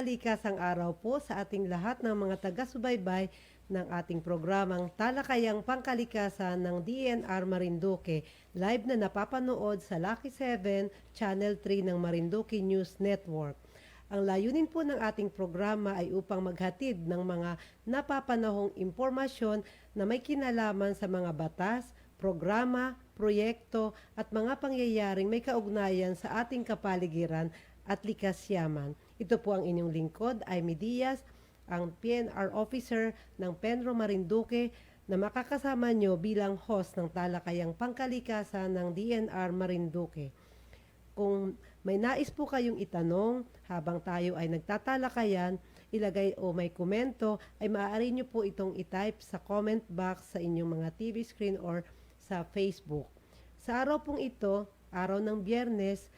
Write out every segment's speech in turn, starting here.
Pangkalikasang araw po sa ating lahat ng mga taga-subaybay ng ating programang Talakayang Pangkalikasan ng DNR Marinduque, live na napapanood sa Lucky 7, Channel 3 ng Marinduque News Network. Ang layunin po ng ating programa ay upang maghatid ng mga napapanahong impormasyon na may kinalaman sa mga batas, programa, proyekto at mga pangyayaring may kaugnayan sa ating kapaligiran at likas yaman. Ito po ang inyong lingkod, Amy Diaz, ang PNR Officer ng Penro Marinduque na makakasama nyo bilang host ng Talakayang Pangkalikasan ng DNR Marinduque. Kung may nais po kayong itanong habang tayo ay nagtatalakayan, ilagay o may komento, ay maaari nyo po itong itype sa comment box sa inyong mga TV screen or sa Facebook. Sa araw pong ito, araw ng Biyernes,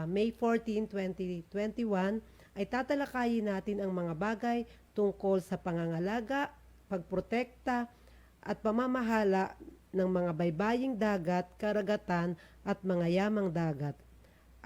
May 14, 2021, ay tatalakayin natin ang mga bagay tungkol sa pangangalaga, pagprotekta, at pamamahala ng mga baybaying dagat, karagatan, at mga yamang dagat.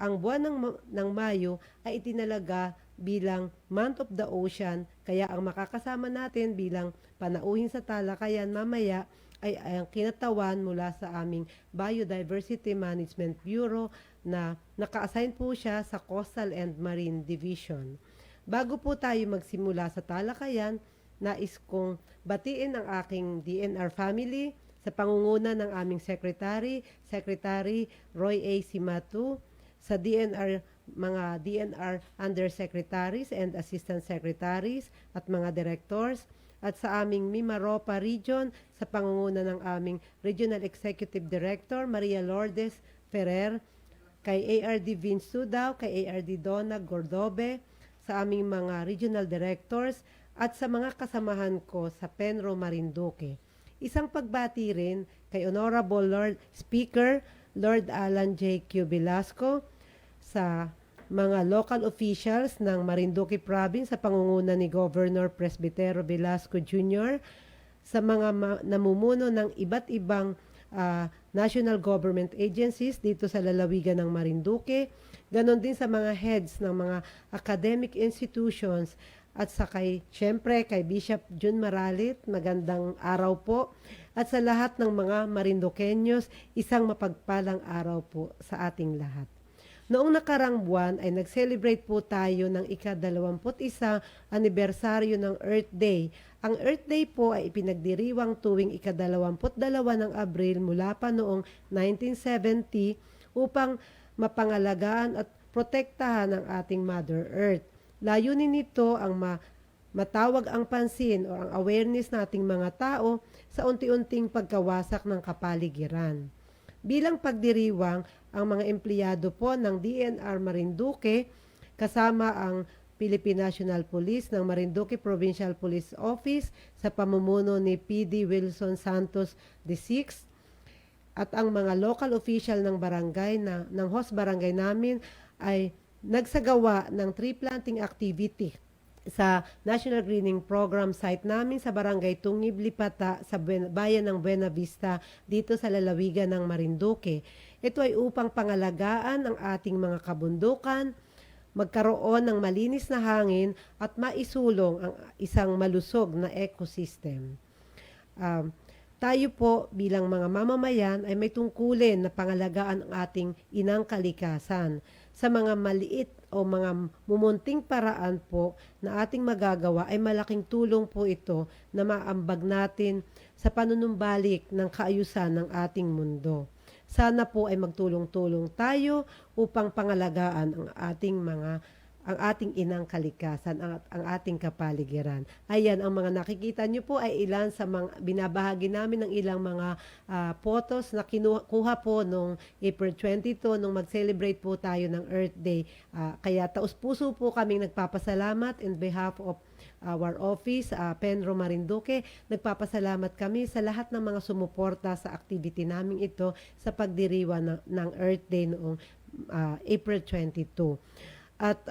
Ang buwan ng Mayo ay itinalaga bilang Month of the Ocean, kaya ang makakasama natin bilang panauhin sa talakayan mamaya ay ang kinatawan mula sa aming Biodiversity Management Bureau na naka-assign po siya sa Coastal and Marine Division. Bago po tayo magsimula sa talakayan, nais kong batiin ang aking DNR family sa pangunguna ng aming Secretary Roy A. Simatu, sa DNR, mga DNR Undersecretaries and Assistant Secretaries at mga Directors, at sa aming Mimaropa Region sa pangunguna ng aming Regional Executive Director Maria Lourdes Ferrer, kay ARD Vince Sudao, kay ARD Donna Gordobe, sa aming mga Regional Directors at sa mga kasamahan ko sa Penro Marinduque. Isang pagbati rin kay Honorable Lord Speaker Lord Alan J. Q. Velasco, sa mga local officials ng Marinduque Province sa pangunguna ni Governor Presbitero Velasco Jr., sa mga namumuno ng iba't ibang national government agencies dito sa lalawigan ng Marinduque, ganon din sa mga heads ng mga academic institutions, at sa syempre kay Bishop Jun Maralit, magandang araw po, at sa lahat ng mga Marinduqueños, isang mapagpalang araw po sa ating lahat. Noong nakarang buwan ay nag-celebrate po tayo ng ika-21 anibersaryo ng Earth Day. Ang Earth Day po ay ipinagdiriwang tuwing ika-22 ng Abril mula pa noong 1970 upang mapangalagaan at protektahan ang ating Mother Earth. Layunin nito ang matawag ang pansin o ang awareness nating mga tao sa unti-unting pagkawasak ng kapaligiran. Bilang pagdiriwang, ang mga empleyado po ng DNR Marinduque kasama ang Philippine National Police ng Marinduque Provincial Police Office sa pamumuno ni PD Wilson Santos VI at ang mga local official ng barangay ng host barangay namin ay nagsagawa ng tree planting activity sa National Greening Program site namin sa Barangay Tungib Lipata sa bayan ng Buena Vista dito sa lalawigan ng Marinduque. Ito ay upang pangalagaan ang ating mga kabundukan, magkaroon ng malinis na hangin at maisulong ang isang malusog na ecosystem. Tayo po bilang mga mamamayan ay may tungkulin na pangalagaan ang ating inang kalikasan. Sa mga maliit o mga mumunting paraan po na ating magagawa ay malaking tulong po ito na maambag natin sa panunumbalik ng kaayusan ng ating mundo. Sana po ay magtulong-tulong tayo upang pangalagaan ang ating inang kalikasan, ang ating kapaligiran. Ayan, ang mga nakikita nyo po ay ilan sa mga binabahagi namin ng ilang mga photos na kinuha po noong April 22 nung mag-celebrate po tayo ng Earth Day. Kaya taus-puso po kaming nagpapasalamat in behalf of our office, Penro Marinduque. Nagpapasalamat kami sa lahat ng mga sumuporta sa activity namin ito sa pagdiriwang ng Earth Day noong April 22. At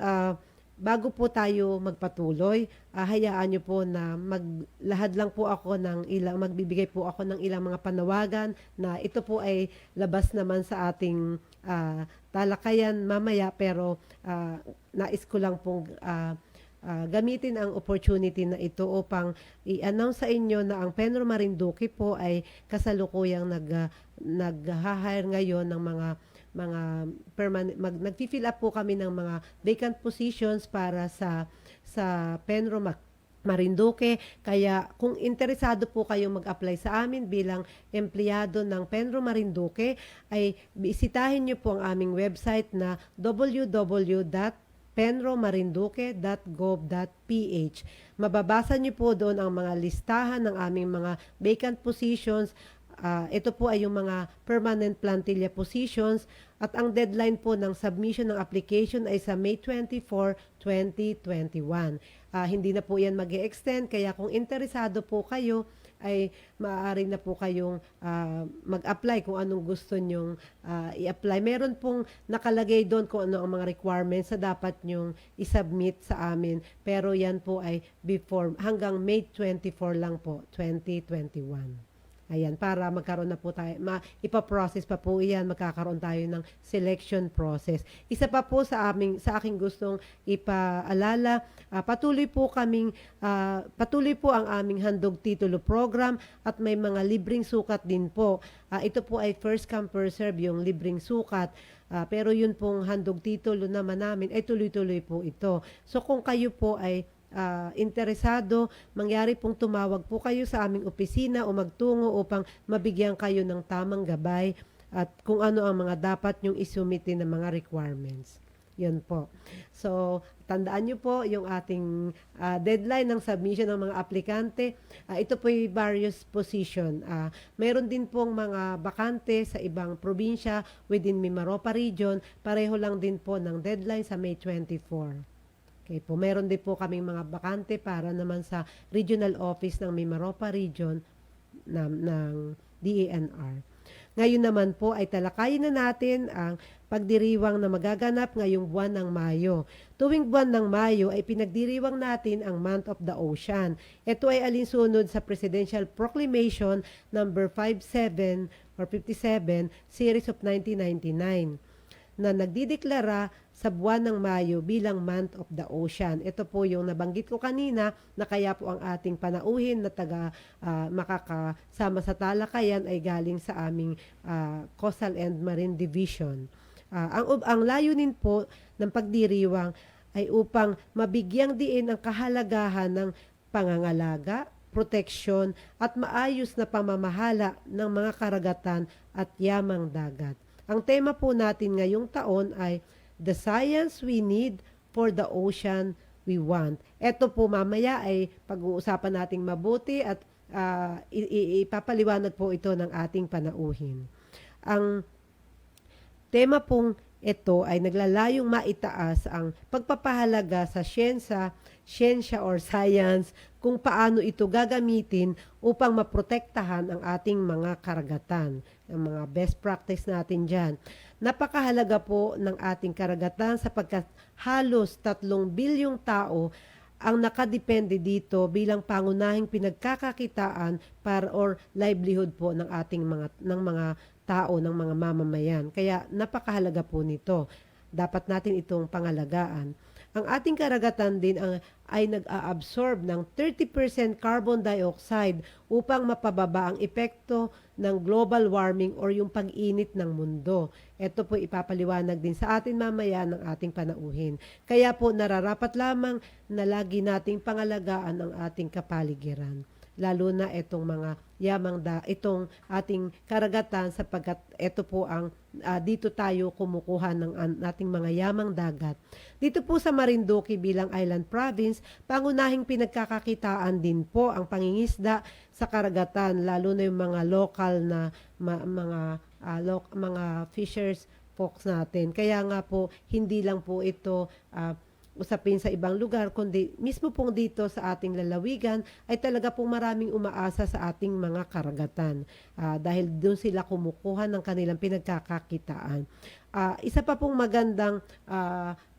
bago po tayo magpatuloy, hayaan nyo po na maglahad lang po ako magbibigay po ako ng ilang mga panawagan na ito po ay labas naman sa ating talakayan mamaya, pero nais ko lang pong gamitin ang opportunity na ito upang i-announce sa inyo na ang Penro Marinduque po ay kasalukuyang nag-hire ngayon ng mga nagfi-fill up po kami ng mga vacant positions para sa Penro Marinduque. Kaya kung interesado po kayong mag-apply sa amin bilang empleyado ng Penro Marinduque, ay bisitahin niyo po ang aming website na www.penromarinduque.gov.ph. Mababasa niyo po doon ang mga listahan ng aming mga vacant positions. Ito po ay yung mga permanent plantilla positions at ang deadline po ng submission ng application ay sa May 24, 2021. Hindi na po yan mag-extend, kaya kung interesado po kayo ay maaari na po kayong mag-apply kung anong gusto nyong i-apply. Meron pong nakalagay doon kung ano ang mga requirements na dapat nyong i-submit sa amin, pero yan po ay hanggang May 24 lang po, 2021. Ayan, para magkaroon na po tayo, ipaprocess pa po iyan, magkakaroon tayo ng selection process. Isa pa po sa aking gustong ipaalala, patuloy po ang aming handog titulo program at may mga libreng sukat din po. Ito po ay first come first serve yung libreng sukat. Pero yun pong handog titulo naman namin ay tuloy-tuloy po ito. So kung kayo po ay interesado, mangyari pong tumawag po kayo sa aming opisina o magtungo upang mabigyan kayo ng tamang gabay at kung ano ang mga dapat nyong isumite na mga requirements. Yun po. So, tandaan nyo po yung ating deadline ng submission ng mga aplikante. Ito po yung various position. Meron din pong mga bakante sa ibang probinsya within Mimaropa region. Pareho lang din po ng deadline sa May 24. Okay po, meron din po kaming mga bakante para naman sa regional office ng Mimaropa region ng DENR. Ngayon naman po ay talakayin na natin ang pagdiriwang na magaganap ngayong buwan ng Mayo. Tuwing buwan ng Mayo ay pinagdiriwang natin ang Month of the Ocean. Ito ay alinsunod sa Presidential Proclamation number 57 or 57 series of 1999 na nagdideklara sa buwan ng Mayo bilang Month of the Ocean. Ito po yung nabanggit ko kanina na kaya po ang ating panauhin na makakasama sa talakayan ay galing sa aming Coastal and Marine Division. Ang layunin po ng pagdiriwang ay upang mabigyang diin ang kahalagahan ng pangangalaga, proteksyon at maayos na pamamahala ng mga karagatan at yamang dagat. Ang tema po natin ngayong taon ay The Science We Need for the Ocean We Want. Ito po mamaya ay pag-uusapan nating mabuti at ipapaliwanag po ito ng ating panauhin. Ang tema pong ito ay naglalayong maitaas ang pagpapahalaga sa siyensya or science kung paano ito gagamitin upang maprotektahan ang ating mga karagatan. Ang mga best practice natin dyan. Napakahalaga po ng ating karagatan sapagkat halos 3 bilyong tao ang nakadepende dito bilang pangunahing pinagkakakitaan or livelihood po ng ating mga tao, ng mga mamamayan. Kaya napakahalaga po nito. Dapat natin itong pangalagaan. Ang ating karagatan din ay nag-a-absorb ng 30% carbon dioxide upang mapababa ang epekto ng global warming or yung pag-init ng mundo. Ito po ipapaliwanag din sa atin mamaya ng ating panauhin. Kaya po nararapat lamang na lagi nating pangalagaan ang ating kapaligiran. Lalo na itong mga itong ating karagatan sapagkat ito po ang dito tayo kumukuha ng ating mga yamang dagat. Dito po sa Marinduque bilang island province, pangunahing pinagkakakitaan din po ang pangingisda sa karagatan, lalo na yung mga local na mga fishers folks natin. Kaya nga po, hindi lang po ito usapin sa ibang lugar, kundi mismo pong dito sa ating lalawigan ay talaga pong maraming umaasa sa ating mga karagatan dahil doon sila kumukuha ng kanilang pinagkakakitaan. Isa pa pong magandang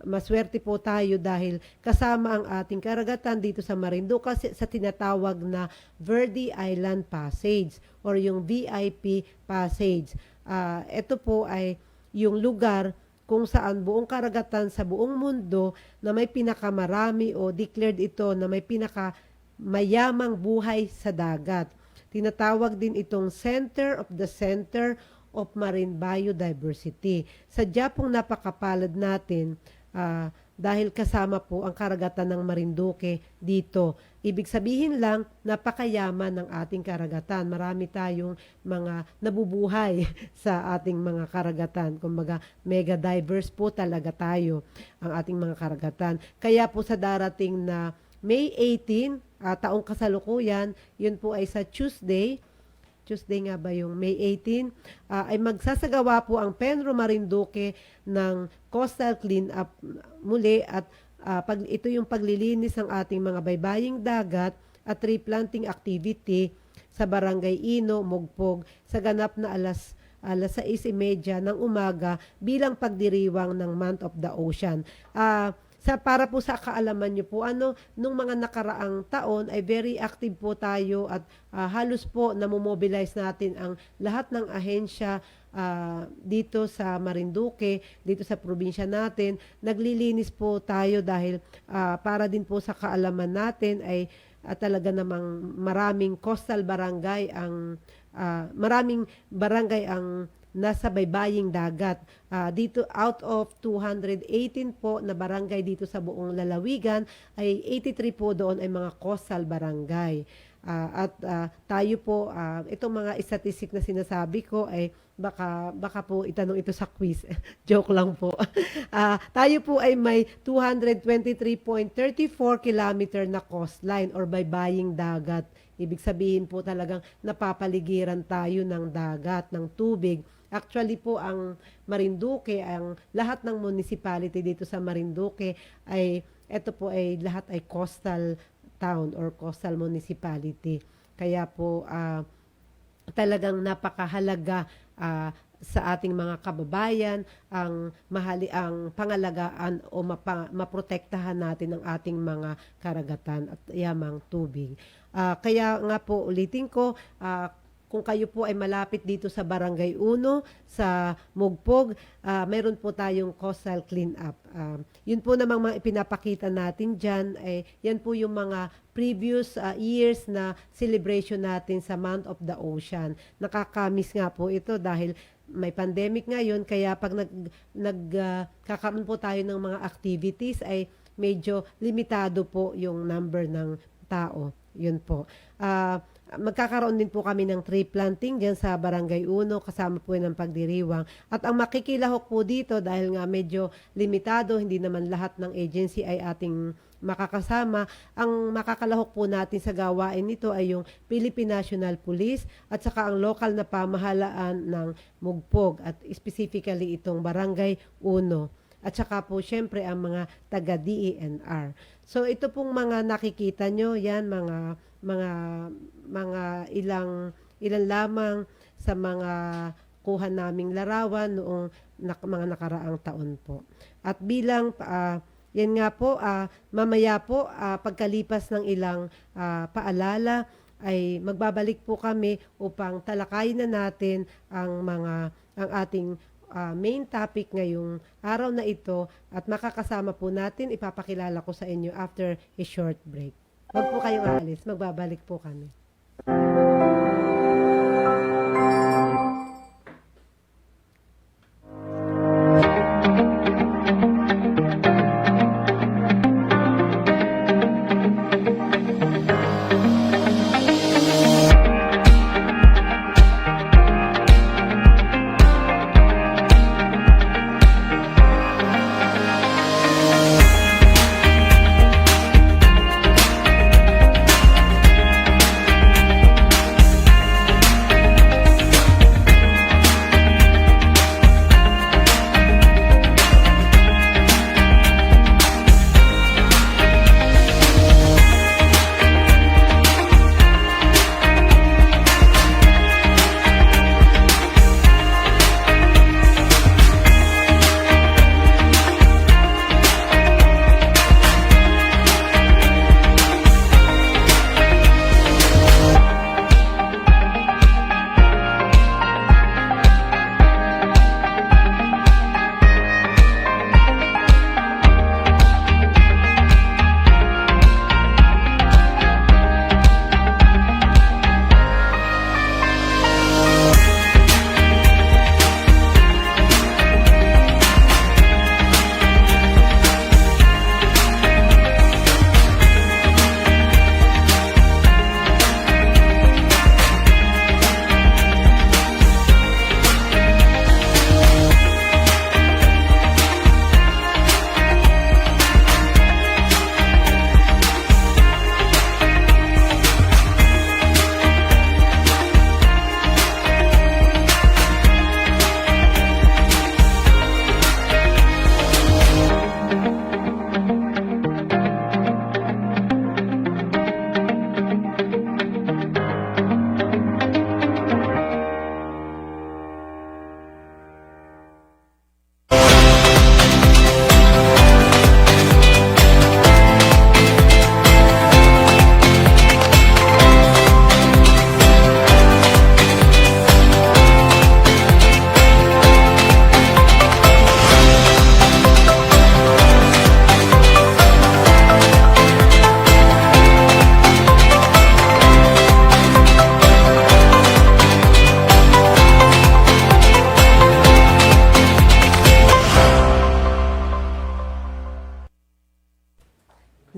maswerte po tayo dahil kasama ang ating karagatan dito sa Marinduque sa tinatawag na Verde Island Passage or yung VIP Passage. Ito po ay yung lugar kung saan buong karagatan sa buong mundo na may pinakamarami o declared ito na may pinakamayamang buhay sa dagat. Tinatawag din itong center of marine biodiversity. Sadya pong napakapalad natin dahil kasama po ang karagatan ng Marinduque dito. Ibig sabihin lang, napakayaman ng ating karagatan. Marami tayong mga nabubuhay sa ating mga karagatan. Kumbaga, mega diverse po talaga tayo ang ating mga karagatan. Kaya po sa darating na May 18, taong kasalukuyan, yun po ay sa Tuesday nga ba yung May 18, ay magsasagawa po ang Penro Marinduque ng coastal cleanup muli at ito yung paglilinis ng ating mga baybaying dagat at tree planting activity sa Barangay Ino, Mugpog sa ganap na alas 6:30 ng umaga bilang pagdiriwang ng Month of the Ocean. Para po sa kaalaman nyo po, nung mga nakaraang taon ay very active po tayo at halos po namomobilize natin ang lahat ng ahensya dito sa Marinduque, dito sa probinsya natin. Naglilinis po tayo dahil para din po sa kaalaman natin ay talaga namang maraming coastal barangay maraming barangay ang nasa baybaying dagat. Dito out of 218 po na barangay dito sa buong lalawigan ay 83 po doon ay mga coastal barangay. Tayo po, itong mga statistic na sinasabi ko ay baka po itanong ito sa quiz. Joke lang po. Tayo po ay may 223.34 kilometer na coastline or baybaying dagat. Ibig sabihin po talagang napapaligiran tayo ng dagat, ng tubig. Actually po ang Marinduque, ang lahat ng municipality dito sa Marinduque ay ito po ay lahat ay coastal town or coastal municipality. Kaya po talagang napakahalaga sa ating mga kababayan ang pangalagaan o maprotektahan natin ang ating mga karagatan at yamang tubig. Kaya nga po ulitin ko, kung kayo po ay malapit dito sa Barangay Uno, sa Mugpog, meron po tayong coastal cleanup. Yun po namang mga ipinapakita natin dyan, yan po yung mga previous years na celebration natin sa Month of the Ocean. Nakakamiss nga po ito dahil may pandemic ngayon, kaya pag nagkakaroon po tayo ng mga activities ay medyo limitado po yung number ng tao. Yun po. Magkakaroon din po kami ng tree planting dyan sa Barangay Uno, kasama po ng pagdiriwang. At ang makikilahok po dito, dahil nga medyo limitado, hindi naman lahat ng agency ay ating makakasama, ang makakalahok po natin sa gawain nito ay yung Philippine National Police at saka ang lokal na pamahalaan ng Mugpog at specifically itong Barangay Uno. At saka po syempre ang mga taga DENR. So ito pong mga nakikita nyo, yan mga ilan lamang sa mga kuha naming larawan noong mga nakaraang taon po. At bilang yan nga po, mamaya po pagkalipas ng ilang paalala ay magbabalik po kami upang talakayin na natin ang ating main topic ngayong araw na ito at makakasama po natin, ipapakilala ko sa inyo after a short break. Huwag po kayong aalis, magbabalik po kami.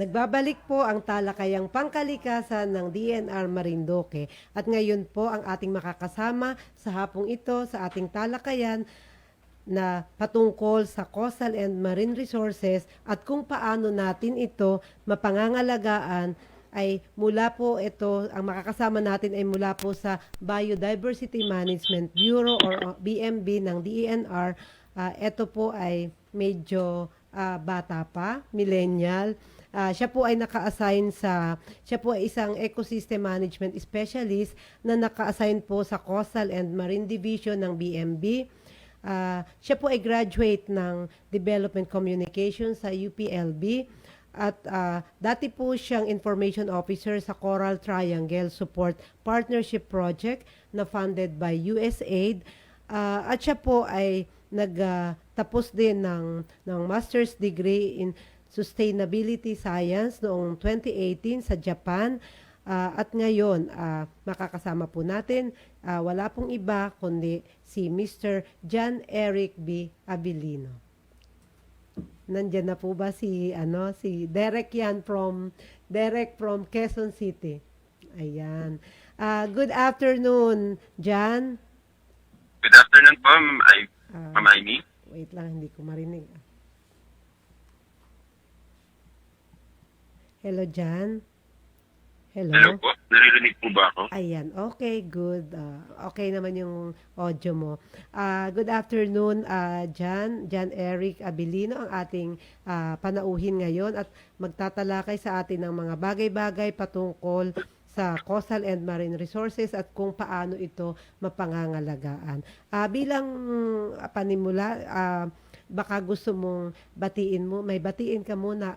Nagbabalik po ang talakayang pangkalikasan ng DNR Marinduque at ngayon po ang ating makakasama sa hapong ito sa ating talakayan na patungkol sa coastal and marine resources at kung paano natin ito mapangangalagaan ay mula po ito, ang makakasama natin ay mula po sa Biodiversity Management Bureau or BMB ng DENR. Ito po ay medyo bata pa, millennial. Siya po ay siya po ay isang ecosystem management specialist na naka-assign po sa Coastal and Marine Division ng BMB. Siya po ay graduate ng Development Communication sa UPLB at dati po siyang Information Officer sa Coral Triangle Support Partnership Project na funded by USAID. At siya po ay nagtapos din ng master's degree in Sustainability Science noong 2018 sa Japan. At ngayon, makakasama po natin, wala pong iba kundi si Mr. John Eric B. Abilino. Nandiyan na po ba si Derek yan from Quezon City. Ayan. Good afternoon, John. Good afternoon po, Ma'am Amy. Wait lang, hindi ko marinig. Hello, John. Hello po, naririnig po ba ako? Ayan, okay, good. Okay naman yung audio mo. Good afternoon, John Eric Abilino, ang ating panauhin ngayon at magtatalakay sa atin ng mga bagay-bagay patungkol sa coastal and marine resources at kung paano ito mapangangalagaan. Bilang panimula, baka gusto mong batiin ka muna.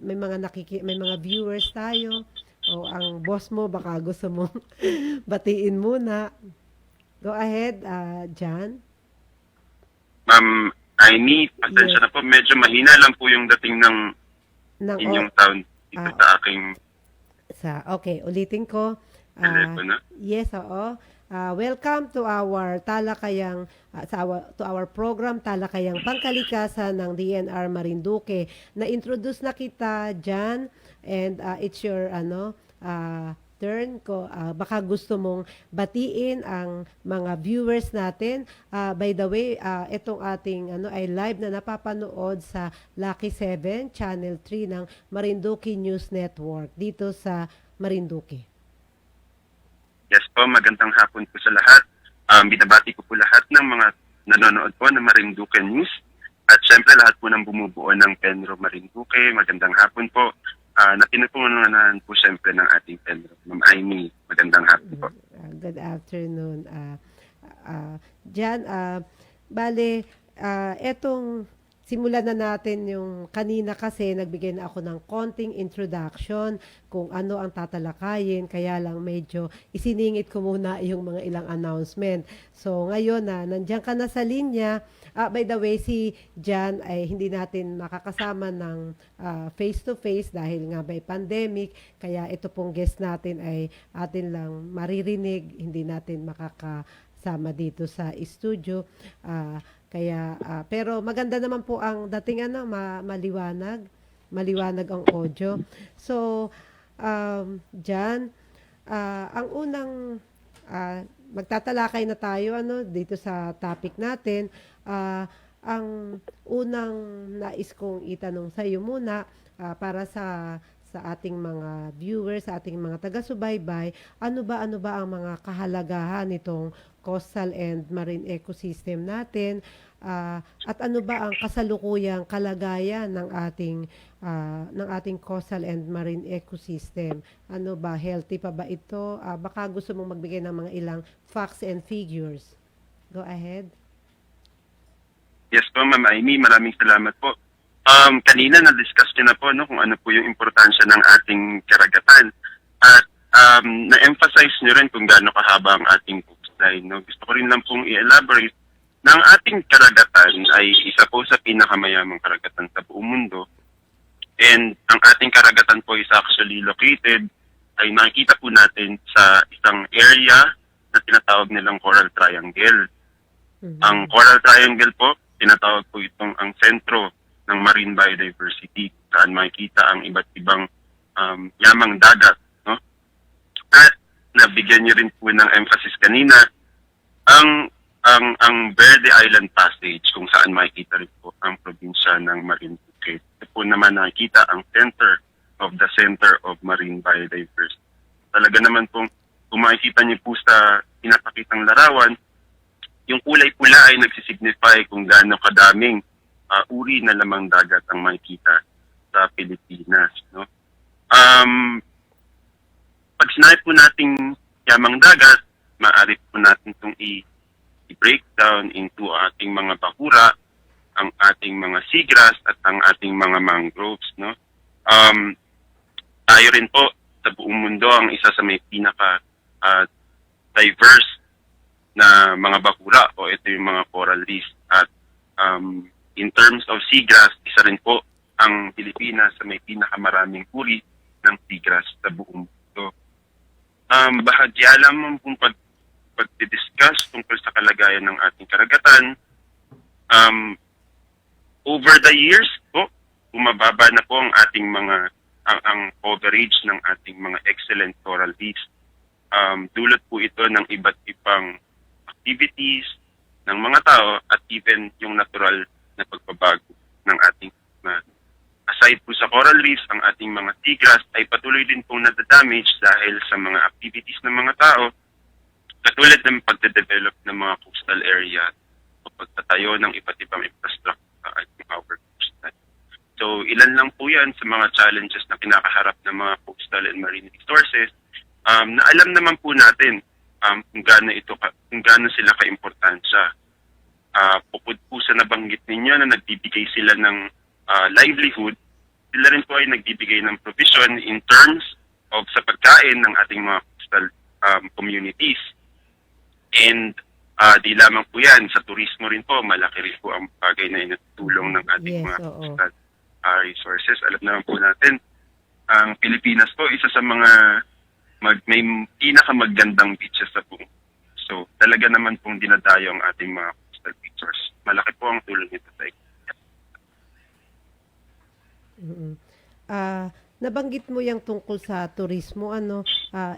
May mga viewers tayo o ang boss mo baka gusto mong batiin muna. Go ahead, John. Ma'am Amy, pasensya na po, medyo mahina lang po yung dating ng inyong sound dito sa aking okay, ulitin ko. telepono. Yes, oo. Welcome to our talakayang to our program Talakayang Pangkalikasan ng DNR Marinduque. Na-introduce na kita Jan and it's your turn ko. Baka gusto mong batiin ang mga viewers natin. By the way, itong ating ay live na napapanood sa Lucky 7 Channel 3 ng Marinduque News Network dito sa Marinduque. Yes po, magandang hapon po sa lahat. Binabati ko po lahat ng mga nanonood po ng Marinduque News at syempre lahat po ng bumubuo ng Penro Marinduque. Magandang hapon po. Napinupungunan po syempre ng ating Penro. Ma'am Amy, magandang hapon po. Good afternoon. Jan, bale, etong simulan na natin yung kanina kasi nagbigay na ako ng konting introduction kung ano ang tatalakayin. Kaya lang medyo isiningit ko muna yung mga ilang announcement. So ngayon nandiyan ka na sa linya. By the way, si Jan ay hindi natin makakasama ng face-to-face dahil nga may pandemic. Kaya ito pong guest natin ay atin lang maririnig. Hindi natin makakasama dito sa studio. Pero maganda naman po ang dating maliwanag ang audio. So, Jan, ang unang magtatalakay na tayo dito sa topic natin. Ang unang nais kong itanong sa iyo muna para sa ating mga viewers, sa ating mga taga-subaybay, ano ba ang mga kahalagahan nitong coastal and marine ecosystem natin, at ano ba ang kasalukuyang kalagayan ng ating coastal and marine ecosystem? Ano ba, healthy pa ba ito? Baka gusto mong magbigay ng mga ilang facts and figures. Go ahead. Yes po, Ma'am Amy, maraming salamat po. Kanina na-discuss niyo na po kung ano po yung importansya ng ating karagatan. At na-emphasize niyo rin kung gaano kahaba ang ating coastline. Gusto ko rin lang pong i-elaborate na ang ating karagatan ay isa po sa pinakamayamang karagatan sa buong mundo. And ang ating karagatan po is actually located, ay makikita po natin sa isang area na tinatawag nilang Coral Triangle. Mm-hmm. Ang Coral Triangle po, tinatawag po itong ang sentro ng marine biodiversity. saan makikita ang iba't ibang yamang dagat, no? At nabigyan niyo rin po ng emphasis kanina ang Verde Island Passage kung saan makikita rin po ang probinsya ng Marinduque. Ito po naman nakikita ang center of marine biodiversity. Talaga naman pong kung makikita niyo po sa pinapakitang larawan, yung kulay pula ay nagsisignify kung gaano kadaming uri na lamang dagat ang makikita sa Pilipinas, no? Pag sinabi po nating yamang dagat, maaari po natin itong i-break down into ating mga bahura, ang ating mga seagrass at ang ating mga mangroves, no? Tayo rin po sa buong mundo ang isa sa may pinaka diverse na mga bahura o ito yung mga coral reefs at in terms of seagrass, isa rin po ang Pilipinas sa may pinakamaraming uri ng seagrass sa buong mundo. Bahagya lamang pong pag-discuss tungkol sa kalagayan ng ating karagatan. Over the years po, bumababa na po ang ating mga ang coverage ng ating mga excellent coral reefs. Dulot po ito ng iba't ibang activities ng mga tao at even yung natural na pagbabago ng ating aside po sa coral reefs, ang ating mga seagrass ay patuloy din pong nadadamage dahil sa mga activities ng mga tao katulad ng pagde-develop ng mga coastal area o pagtatayo ng iba't ibang infrastructure sa ating our coastal. So ilan lang po yan sa mga challenges na kinakaharap ng mga coastal and marine resources na alam naman po natin kung gaano sila kaimportansya. Bukod po sa nabanggit ninyo na nagbibigay sila ng livelihood, sila rin po ay nagbibigay ng provision in terms of sa pagkain ng ating mga coastal communities. And di lamang po yan, sa turismo rin po, malaki rin po ang bagay na inatulong ng ating mga coastal resources. Alam naman po natin, ang Pilipinas po, isa sa mga may pinakamagandang beaches sa buong. So, talaga naman pong dinadayo ang ating mga coastal features. Malaki po ang tulong nito sa nabanggit mo yung tungkol sa turismo,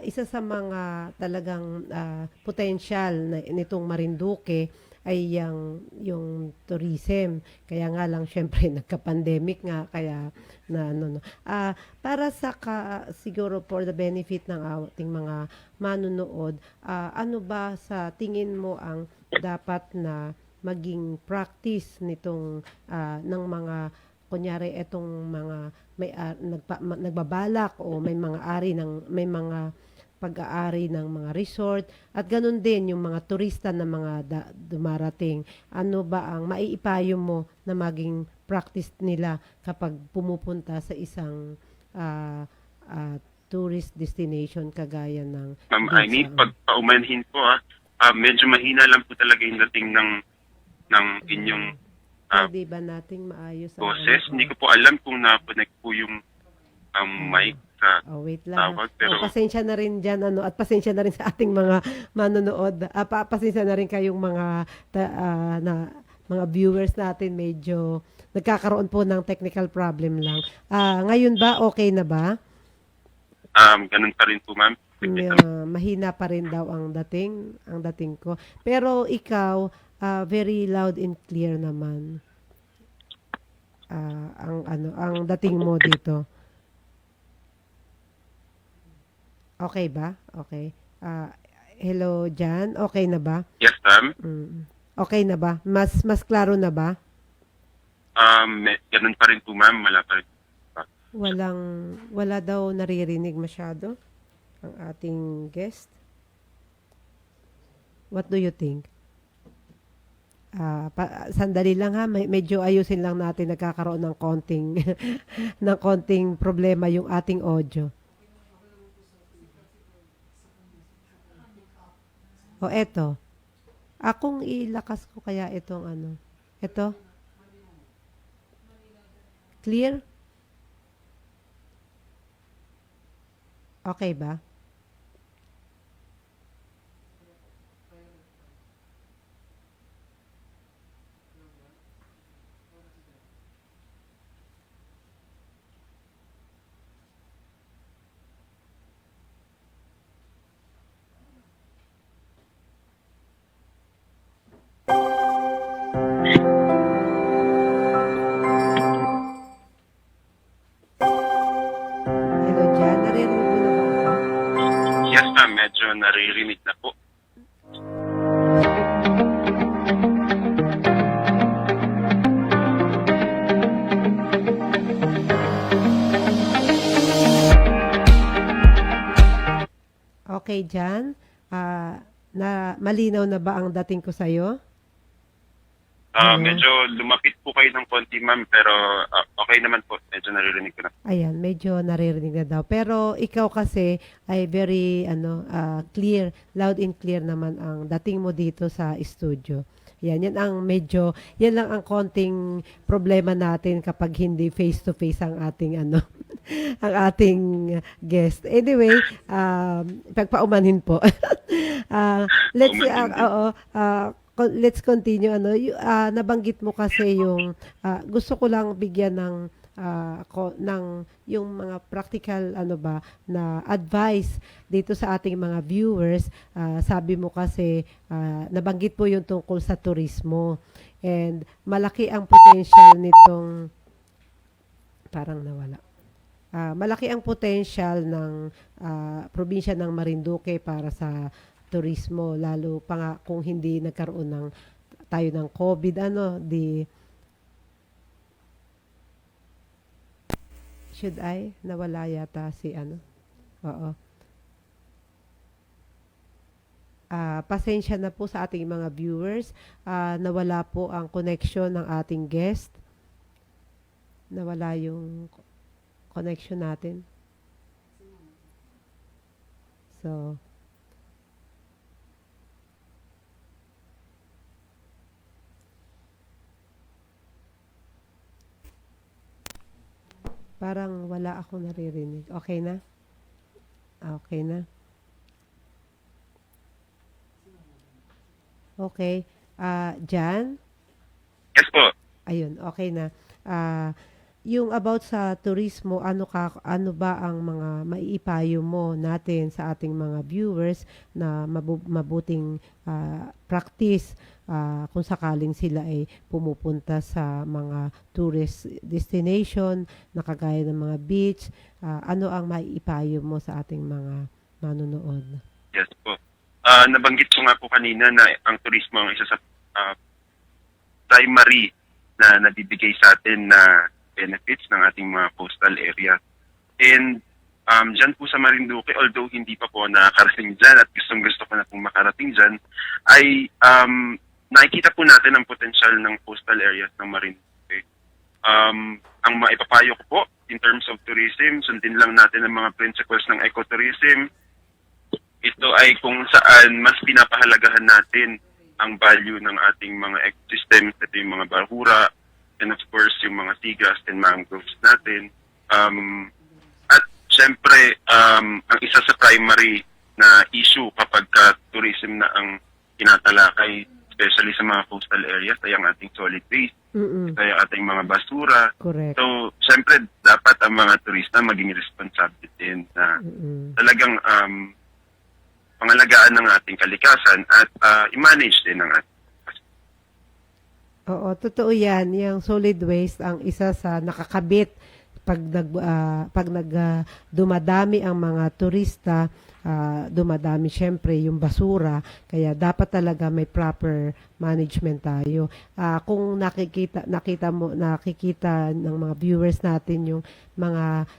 isa sa mga talagang potential nitong Marinduque ay yung tourism. Kaya nga lang, syempre, nagka-pandemic nga, kaya para siguro for the benefit ng ating mga manunood, ano ba sa tingin mo ang dapat na maging practice nitong ng mga kunyari etong mga nagbabalak o may mga pag-aari ng mga resort at ganun din yung mga turista na mga dumarating. Ano ba ang maiipayo mo na maging practice nila kapag pumupunta sa isang tourist destination kagaya ng Ma'am Aimee, pagpaumanhin po medyo mahina lang po talaga yung dating ng inyong di ba nating maayos ang boses. Hindi ko po alam kung na-connect po yung mic sa wait lang. tawag. Pero pasensya na rin dyan, at pasensya na rin sa ating mga manonood. Pasensya na rin kayong mga viewers natin, medyo nagkakaroon po ng technical problem lang. Ngayon ba, okay na ba? ganun pa rin po, ma'am. Mahina pa rin daw ang dating ko. Pero ikaw, very loud and clear naman. Ang dating mo dito. Okay ba? Okay. Hello, Jan. Okay na ba? Yes, ma'am. Okay na ba? Mas klaro na ba? Ganun pa rin po, ma'am. Wala pa rin. Wala daw naririnig masyado ang ating guest. What do you think? Sandali lang ha, medyo ayusin lang natin, nagkakaroon ng konting ng konting problema yung ating audio. Eto. Akong ilakas ko kaya itong Ito. Clear? Okay ba? okay dyan? Na malinaw na ba ang dating ko sa'yo? Hello? Medyo lumapit po kayo ng konti, ma'am, pero okay naman po. Medyo naririnig ko na. Ayan, medyo naririnig na daw. Pero ikaw kasi ay very clear, loud and clear naman ang dating mo dito sa studio. Yan yan lang ang konting problema natin kapag hindi face to face ang ating ang ating guest. Anyway, pagpaumanhin po. Let's let's continue nabanggit mo kasi yung gusto ko lang bigyan ng yung mga practical na advice dito sa ating mga viewers. Sabi mo kasi nabanggit po yung tungkol sa turismo and malaki ang potential nitong parang nawala. Malaki ang potential ng probinsya ng Marinduque para sa turismo, lalo pa nga kung hindi nagkaroon tayo ng COVID should I? Nawala yata si Oo. Pasensya na po sa ating mga viewers. Nawala po ang connection ng ating guest. Nawala yung connection natin. So, parang wala akong naririnig. Okay na? Okay na? Okay. Jan? Yes po. Ayun, okay na. Yung about sa turismo, ano ba ang mga maiipayo mo natin sa ating mga viewers na mabuting practice kung sakaling sila ay pumupunta sa mga tourist destination na kagaya ng mga beach, ano ang maiipayo mo sa ating mga manonood? Yes po. Nabanggit ko nga po kanina na ang turismo ang isa sa primary na nabibigay sa atin na benefits ng ating mga coastal area. And dyan po sa Marinduque, although hindi pa po nakarating dyan at gusto ko na pong makarating dyan, ay nakikita po natin ang potensyal ng coastal areas ng Marinduque. Ang maipapayo ko po in terms of tourism, sundin lang natin ang mga principles ng ecotourism. Ito ay kung saan mas pinapahalagahan natin ang value ng ating mga ecosystems, ito yung mga bahura, and of course, yung mga seagrass and mangroves natin. At syempre, ang isa sa primary na issue kapag tourism na ang tinatalakay, especially sa mga coastal areas, ay ang ating solid waste, ito ay ating mga basura. Correct. So, syempre, dapat ang mga turista maging responsible din na talagang pangalagaan ng ating kalikasan at i-manage din ng ating. Oo, totoo yan. Yung solid waste ang isa sa nakakabit pag dumadami ang mga turista, dumadami syempre yung basura. Kaya dapat talaga may proper management tayo. Kung nakikita ng mga viewers natin yung mga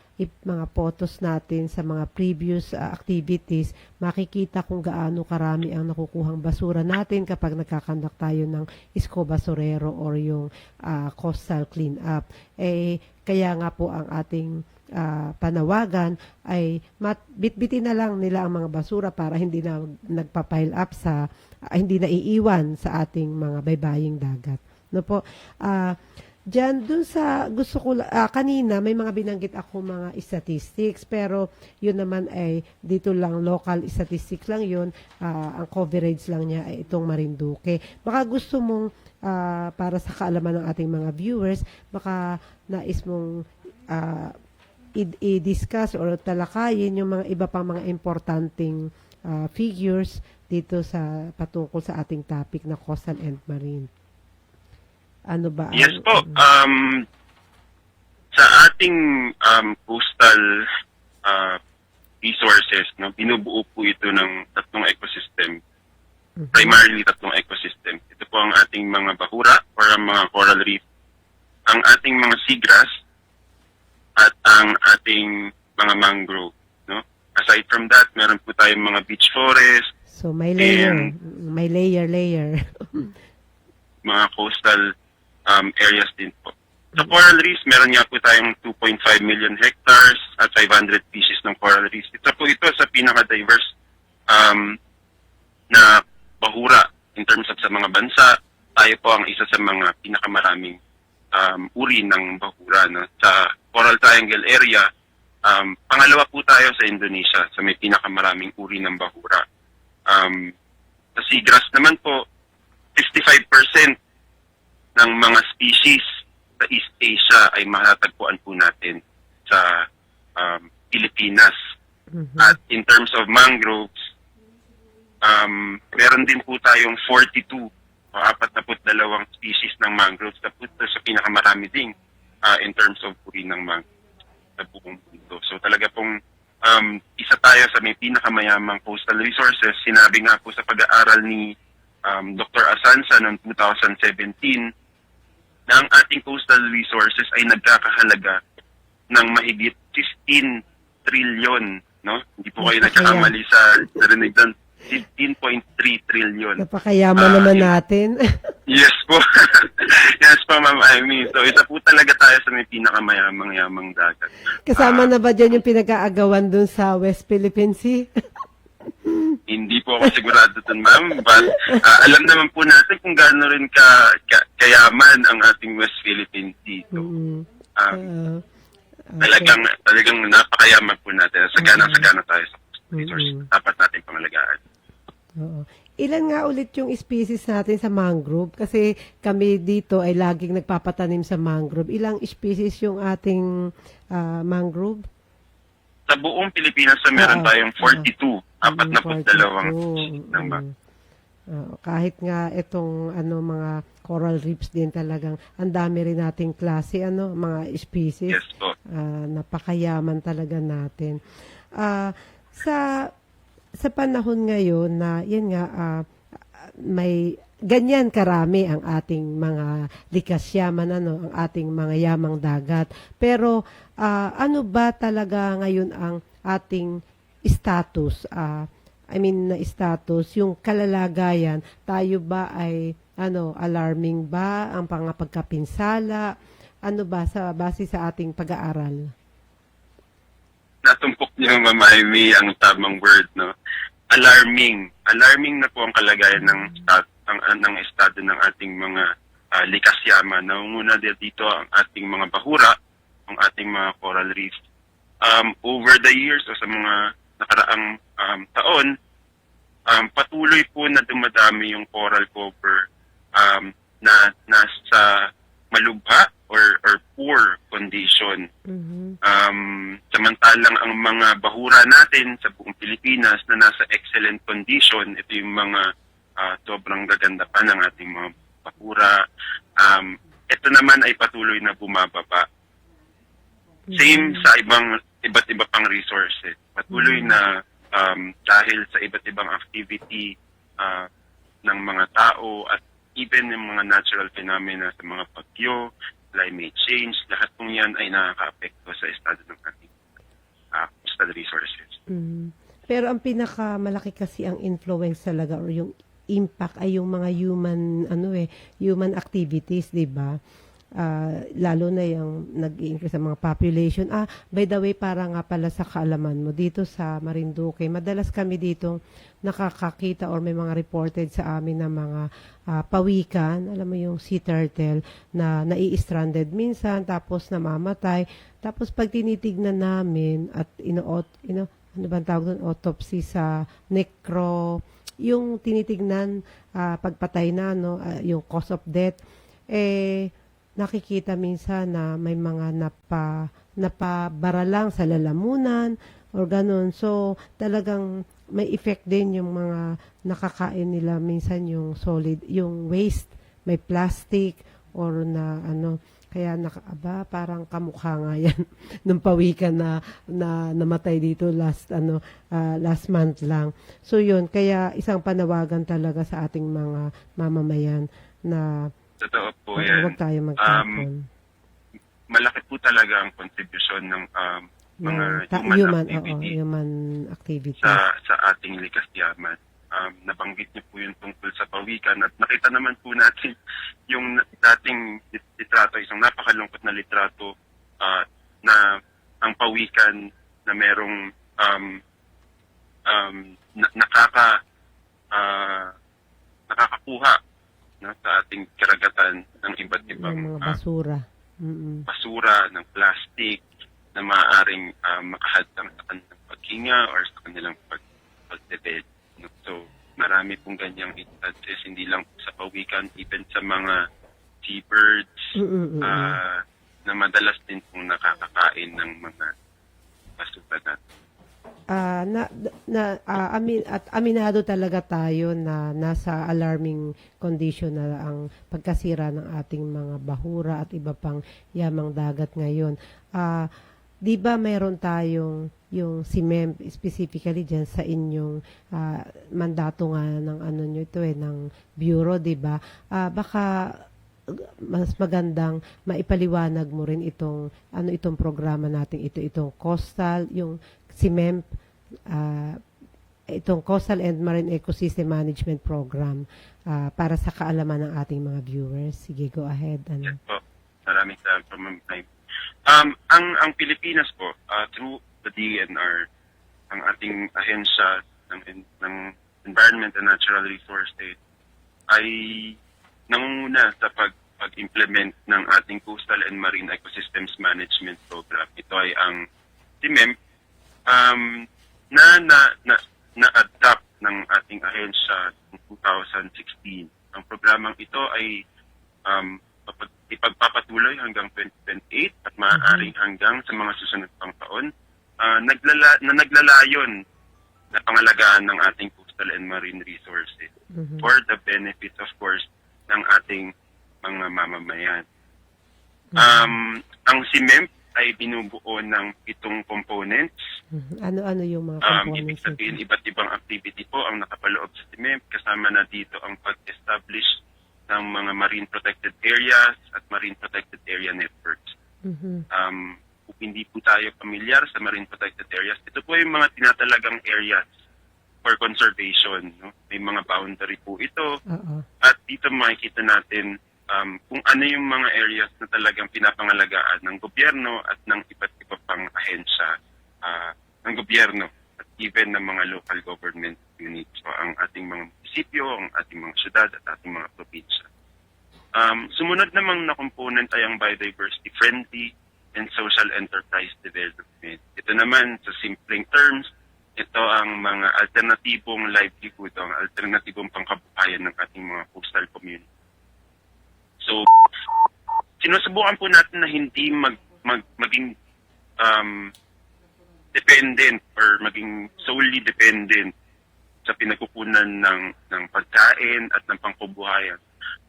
photos natin sa mga previous activities, makikita kung gaano karami ang nakukuhang basura natin kapag nagkakandak tayo ng isko basurero or yung coastal cleanup. Kaya nga po ang ating panawagan ay bitbitin na lang nila ang mga basura para hindi na nagpa-pile up hindi na iiwan sa ating mga baybaying dagat. No po? Diyan, dun sa gusto ko, kanina may mga binanggit ako mga statistics, pero yun naman ay dito lang, local statistics lang yun, ang coverage lang niya ay itong Marinduque. Baka gusto mong, para sa kaalaman ng ating mga viewers, baka nais mong i-discuss or talakayin yung mga iba pang mga importanteng figures dito patungkol sa ating topic na coastal and marine. Ano ba? Yes po. Sa ating coastal resources, binubuo po ito ng tatlong ecosystem. Primarily tatlong ecosystem. Ito po ang ating mga bahura or ang mga coral reef, ang ating mga seagrass, at ang ating mga mangrove. aside from that, meron po tayong mga beach forest, So may layer, And- may layer. mga coastal areas din po. Sa coral reefs, meron nga po tayong 2.5 million hectares at 500 species ng coral reefs. Ito po ito sa pinaka-diverse na bahura in terms of sa mga bansa. Tayo po ang isa sa mga pinakamaraming uri ng bahura. No? Sa Coral Triangle area, pangalawa po tayo sa Indonesia sa may pinakamaraming uri ng bahura. Sa seagrass naman po, 55% ng mga species sa East Asia ay matatagpuan po natin sa Pilipinas. At in terms of mangroves, meron din po tayong 42 o 42 species ng mangroves na po sa pinakamarami ding in terms of uri ng mangroves sa buong mundo. So talaga pong isa tayo sa may pinakamayamang coastal resources. Sinabi nga po sa pag-aaral ni Dr. Asansa noong 2017 na ang ating coastal resources ay nagkakahalaga ng mahigit 15 trillion, no? Hindi po kayo nagkakamali sa narinig doon, 15.3 trillion. Napakayaman naman natin. Yes po. Yes po, Ma'am Amy. So, isa po talaga tayo sa may pinakamayamang-yamang dagat. Kasama na ba dyan yung pinag-aagawan dun sa West Philippine Sea? Hindi po ako sigurado dun, ma'am. But alam naman po natin kung gaano rin kayaman ang ating West Philippine Sea. So, talagang napakayaman po natin. Sagana tayo sa resource. Dapat natin pangalagaan. Oo. Ilan nga ulit yung species natin sa mangrove? Kasi kami dito ay laging nagpapatanim sa mangrove. Ilang species yung ating mangrove? Sa buong Pilipinas, meron tayong 42. 42 species ng mangrove. Kahit nga itong mga coral reefs din talagang ang dami rin nating klase, mga species. Yes po. Napakayaman talaga natin. Sa panahon ngayon na yan nga may ganyan karami ang ating mga likas yaman, ang ating mga yamang dagat. Pero ano ba talaga ngayon ang ating status? Status, yung kalalagayan, tayo ba ay alarming ba ang pagkapinsala? Ano ba sa base sa ating pag-aaral? Natumpok niyo, Ma'am Amy, ang tamang word, no? Alarming. Alarming na po ang kalagayan ng estado ng ating mga likas yaman. Naunguna dito ang ating mga bahura, ang ating mga coral reefs. Over the years o sa mga nakaraang taon, patuloy po na dumadami yung coral cover na nasa malubha or poor condition. Samantalang ang mga bahura natin sa buong Pilipinas na nasa excellent condition, ito yung mga sobrang gaganda pa ng ating mga bahura. Ito naman ay patuloy na bumababa. Same sa iba't iba pang resources. Patuloy na dahil sa iba't ibang activity ng mga tao at even yung mga natural phenomena sa mga bagyo, climate change, lahat pong yan ay nakaka-apekto sa estado ng ating coastal resources. Pero ang pinakamalaki kasi ang influence talaga or yung impact ay yung mga human activities, 'di ba? Lalo na yung nag-i-increase sa mga population. By the way, para nga pala sa kaalaman mo, dito sa Marinduque, madalas kami dito nakakakita or may mga reported sa amin na mga pawikan, alam mo yung sea turtle na nai-stranded minsan, tapos namamatay. Tapos pag tinitignan namin at ano bang tawag doon, autopsy sa yung tinitignan pagpatay na, yung cause of death, nakikita minsan na may mga napabara lang sa lalamunan or ganun. So, talagang may effect din yung mga nakakain nila minsan yung solid, yung waste, may plastic or na kaya parang kamukha nga yan ng pawikan na namatay dito last month lang. So, yun, kaya isang panawagan talaga sa ating mga mamamayan na Totoo po yan. huwag tayo magtapon. Malaki po talaga ang kontribusyon ng mga human, activity human activity. sa ating likas yaman. Nabanggit niyo po yung tungkol sa pawikan at nakita naman po natin yung dating litrato, isang napakalungkot na litrato na ang pawikan na merong nakakakuha sa ating karagatan ng iba't ibang Ng mga basura. basura, ng plastic na maaaring makahadlang sa kanilang paghinga or sa kanilang pagdebed. So, marami pong ganyang instances, hindi lang po sa pawikan, even sa mga seabirds na madalas din pong nakakakain ng mga basura natin. Aminado talaga tayo na nasa alarming condition na ang pagkasira ng ating mga bahura at iba pang yamang dagat ngayon. Di ba mayroon tayong yung CIMEM specifically dyan sa inyong mandato nga ng ano nyo ito ng bureau, di ba? Baka mas magandang maipaliwanag mo rin itong programa natin itong coastal, yung CIMEM, itong Coastal and Marine Ecosystem Management Program para sa kaalaman ng ating mga viewers. Sige, go ahead. Yes po. Maraming salamat po, Ma'am. Ang Pilipinas po, through the DNR, ang ating ahensya ng Environment and Natural Resources ay nangunguna sa pag-implement ng ating Coastal and Marine Ecosystems Management Program. Ito ay ang CIMEM na-adapt ng ating ahensya noong 2016. Ang programang ito ay ipagpapatuloy hanggang 2028 at maaaring hanggang sa mga susunod pang taon na naglalayon na pangalagaan ng ating coastal and marine resources for the benefit, of course, ng ating mga mamamayan. Ang CIMEM ay binubuo ng 7 components. Ano yung mga components? Ibig sabihin, iba't ibang activity po ang nakapaloob sa CIMEM. Kasama na dito ang pag-establish ng mga marine protected areas at marine protected area networks. Kung hindi po tayo pamilyar sa marine protected areas, ito po yung mga tinatalagang areas for conservation. No? May mga boundary po ito. At dito makikita natin kung ano yung mga areas na talagang pinapangalagaan ng gobyerno at ng iba't iba pang ahensya ng gobyerno at even ng mga local government units. So, ang ating mga munisipyo, ang ating mga syudad at ating mga probinsya. Sumunod namang na component ay ang biodiversity friendly and social enterprise development. Ito naman, sa simpleng terms, ito ang mga alternatibong livelihood, ang alternatibong pangkabuhayan ng ating mga coastal community. So, sinusubukan po natin na hindi maging dependent or maging solely dependent sa pinagkukunan ng pagkain at ng pangkabuhayan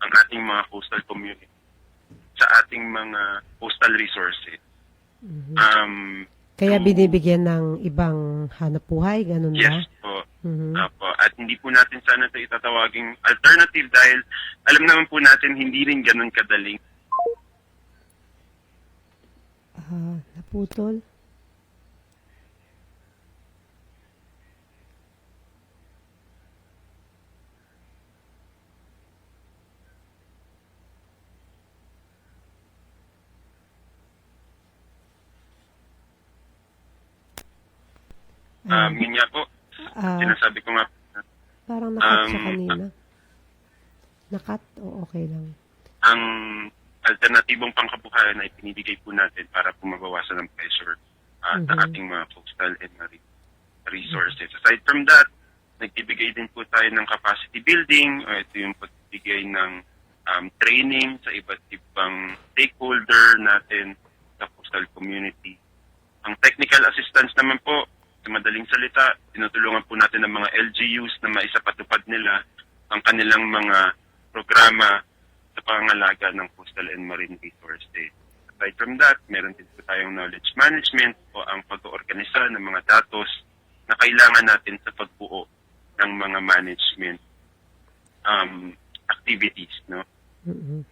ang ating mga coastal community sa ating mga coastal resources. Kaya binibigyan ng ibang hanapbuhay, ganun ba? Yes po. At hindi po natin sana ito itatawaging alternative dahil alam naman po natin hindi rin ganun kadaling. Naputol? Yun nga po, sinasabi ko nga. Parang nakat siya kanina. Nakat? O okay lang. Ang alternatibong pangkabuhayan ay pinibigay po natin para po mabawasan ng pressure sa ating mga coastal and marine resources. Aside from that, nagbibigay din po tayo ng capacity building. Ito yung pagbibigay ng training sa iba't ibang stakeholder natin sa coastal community. Ang technical assistance naman po, sa madaling salita, tinutulungan po natin ng mga LGUs na maisapatupad nila ang kanilang mga programa sa pangangalaga ng coastal and marine resources. Aside from that, meron din po tayong knowledge management o ang pag-oorganisa ng mga datos na kailangan natin sa pagbuo ng mga management activities. No?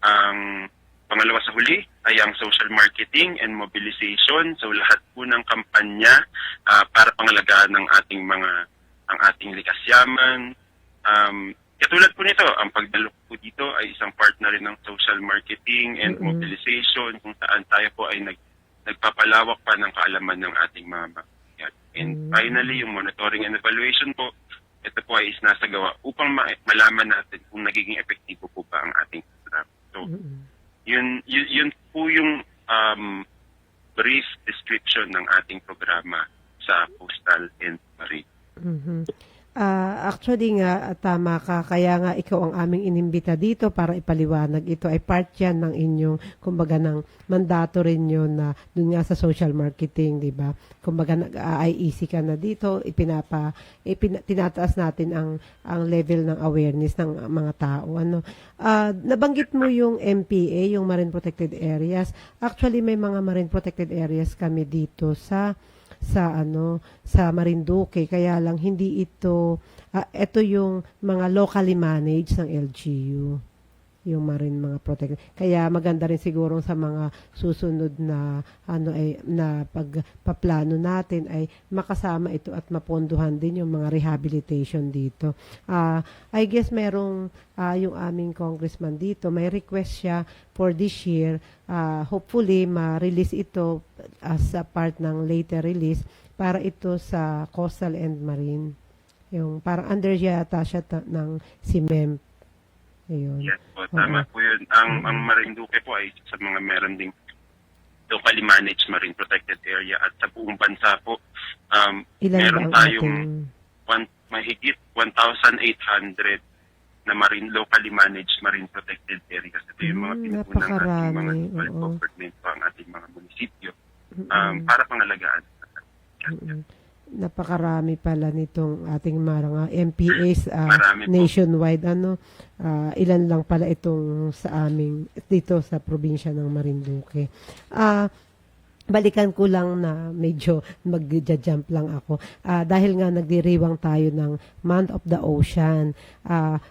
Ang pangalawa sa huli ay ang social marketing and mobilization. So lahat po ng kampanya para pangalagaan ng ang ating likas yaman. Katulad po nito, ang pagdalo po dito ay isang part na rin ng social marketing and mobilization kung saan tayo po ay nagpapalawak pa ng kaalaman ng ating mga mamamayan. And finally, yung monitoring and evaluation po, ito po ay isinasagawa upang malaman natin kung nagiging epektibo po ba ang ating program. So, yun po yung brief description ng ating programa sa Coastal and Marine. Actually nga, tama ka. Kaya nga ikaw ang aming inimbita dito para ipaliwanag. Ito ay part yan ng inyong, kumbaga, ng mandato rin yun na dun nga sa social marketing, di ba? Kumbaga, nag-IEC ka na dito, tinataas natin ang level ng awareness ng mga tao. Nabanggit mo yung MPA, yung Marine Protected Areas. Actually, may mga Marine Protected Areas kami dito sa Marinduque, kaya lang hindi ito yung mga locally managed ng LGU, yung marine mga protected. Kaya maganda rin siguro sa mga susunod na na pagpaplano natin ay makasama ito at mapondohan din yung mga rehabilitation dito. I guess merong yung aming congressman dito, may request siya for this year. Hopefully ma-release ito as a part ng later release para ito sa Coastal and Marine. Yung parang under yata siya ng CMEM. Ayun. Yes po, tama po yun. Ang Marinduque po ay sa mga meron ding locally managed marine protected area at sa buong bansa po, meron tayong mahigit 1,800 na locally managed marine protected areas. Ito yung mga pinupunang ating mga local government o ang ating mga munisipyo para pangalagaan. Napakarami pala nitong ating mga MPAs nationwide. Ilan lang pala itong sa aming dito sa probinsya ng Marinduque. Balikan ko lang na medyo mag-jump lang ako. Dahil nga nagdiriwang tayo ng Month of the Ocean.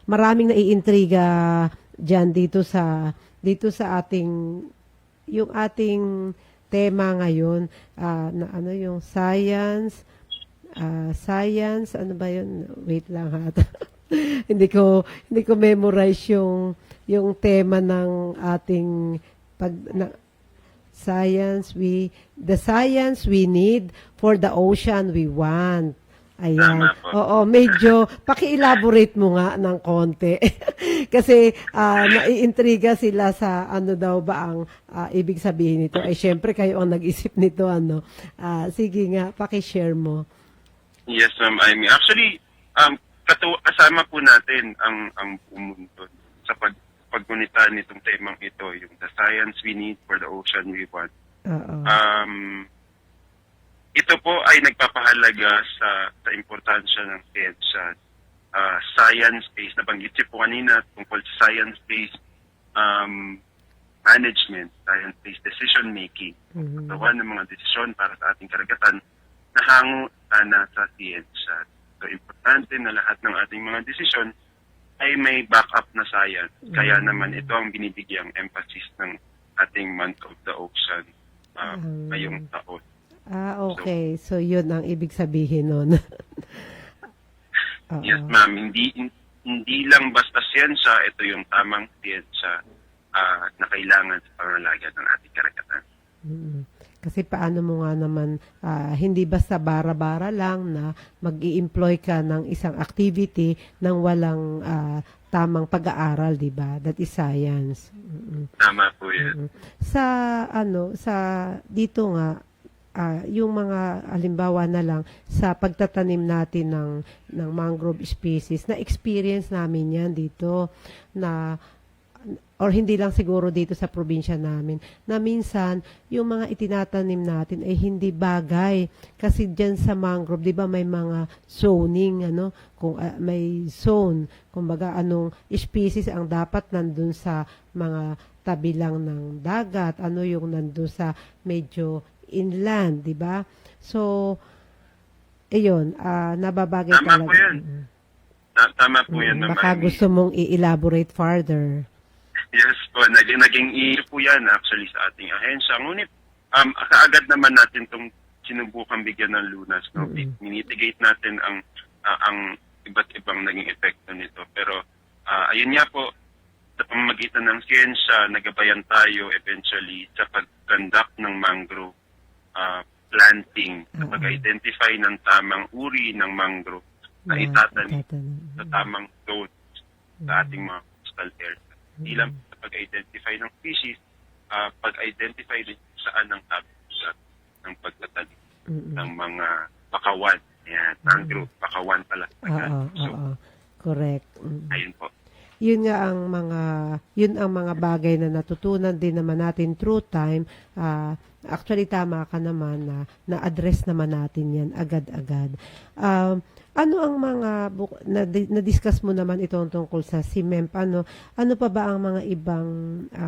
Maraming naiintriga dyan dito sa yung ating tema ngayon na yung science, ano ba yun? Wait lang ha. hindi ko memorize yung tema ng ating the science we need for the ocean we want. Ayan. Oo, medyo paki-elaborate mo nga ng konti. Kasi naiintriga sila sa ano daw ba ang ibig sabihin nito. Ay syempre kayo ang nag-isip nito sige nga, paki-share mo. Yes, ma'am Amy. Actually, kasama po natin ang buong mundo sa paggunita nitong temang ito, yung the science we need for the ocean we want. Ito po ay nagpapahalaga sa importansya ng science, science-based, nabanggit siya po kanina tungkol sa science-based management, science-based decision-making. Pagkawa ng mga desisyon para sa ating karagatan na hango na sa science. So, importante na lahat ng ating mga desisyon ay may backup na science. Kaya naman ito ang binibigyang emphasis ng ating Month of the Ocean ngayong taon. Okay. So, yun ang ibig sabihin nun. Yes, ma'am. Hindi lang basta siyensya, ito yung tamang siyensya na kailangan sa pangalaga ng ating karagatan. Kasi paano mo nga naman, hindi basta bara-bara lang na mag-i-employ ka ng isang activity nang walang tamang pag-aaral, di ba? That is science. Tama po yan. Sa dito nga, yung mga halimbawa na lang sa pagtatanim natin ng mangrove species, na experience namin yan dito or hindi lang siguro dito sa probinsya namin, na minsan yung mga itinatanim natin ay hindi bagay. Kasi dyan sa mangrove, di ba may mga zoning, kung may zone, kumbaga anong species ang dapat nandun sa mga tabi lang ng dagat, ano yung nandun sa medyo inland, di ba? So, ayun, nababagay tama talaga. Po yan. Tama po yan. Baka gusto mong i-elaborate further. Yes po, naging issue po yan actually sa ating ahensya. Ngunit kaagad naman natin itong sinubukang bigyan ng lunas. No? Minitigate natin ang iba't ibang naging epekto nito. Pero ayun nga po, sa pamamagitan ng siyensya, nagabayan tayo eventually sa pag-conduct ng mangrove planting, sa pag-identify ng tamang uri ng mangrove na itatanim sa tamang dose sa ating mga coastal areas. Hindi lang sa pag-identify ng species, pag-identify din saan ang habitat ng pagtatanim ng mga bakawan. Yan, mangrove, bakawan pala. Oo. Correct. Ayun po. Yun ang mga bagay na natutunan din naman natin through time. Actually, tama ka naman na na-address naman natin yan agad-agad. Ano ang mga, na-discuss mo naman itong tungkol sa CMEMP, ano pa ba ang mga ibang,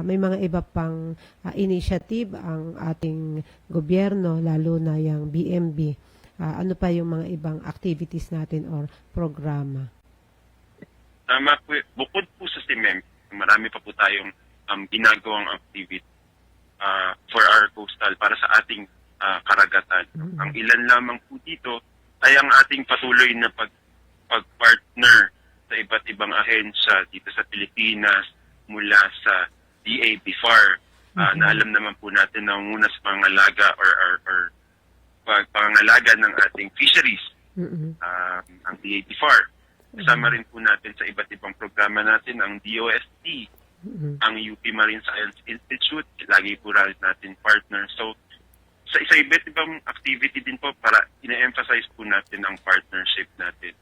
may mga iba pang initiative ang ating gobyerno, lalo na yung BMB? Ano pa yung mga ibang activities natin or programa? Tama po, bukod po sa CMEMP, marami pa po tayong ginagawang activity for our coastal para sa ating karagatan. Ang ilan lamang po dito ay ang ating patuloy na pag-partner sa iba't ibang ahensya dito sa Pilipinas mula sa DABFAR na alam naman po natin na muna sa pangalaga or pangalaga ng ating fisheries, ang DABFAR. Kasama rin po natin sa iba't ibang programa natin ang DOST, ang UP Marine Science Institute, lagi po rin natin partner. So, sa iba't ibang activity din po para ina-emphasize po natin ang partnership natin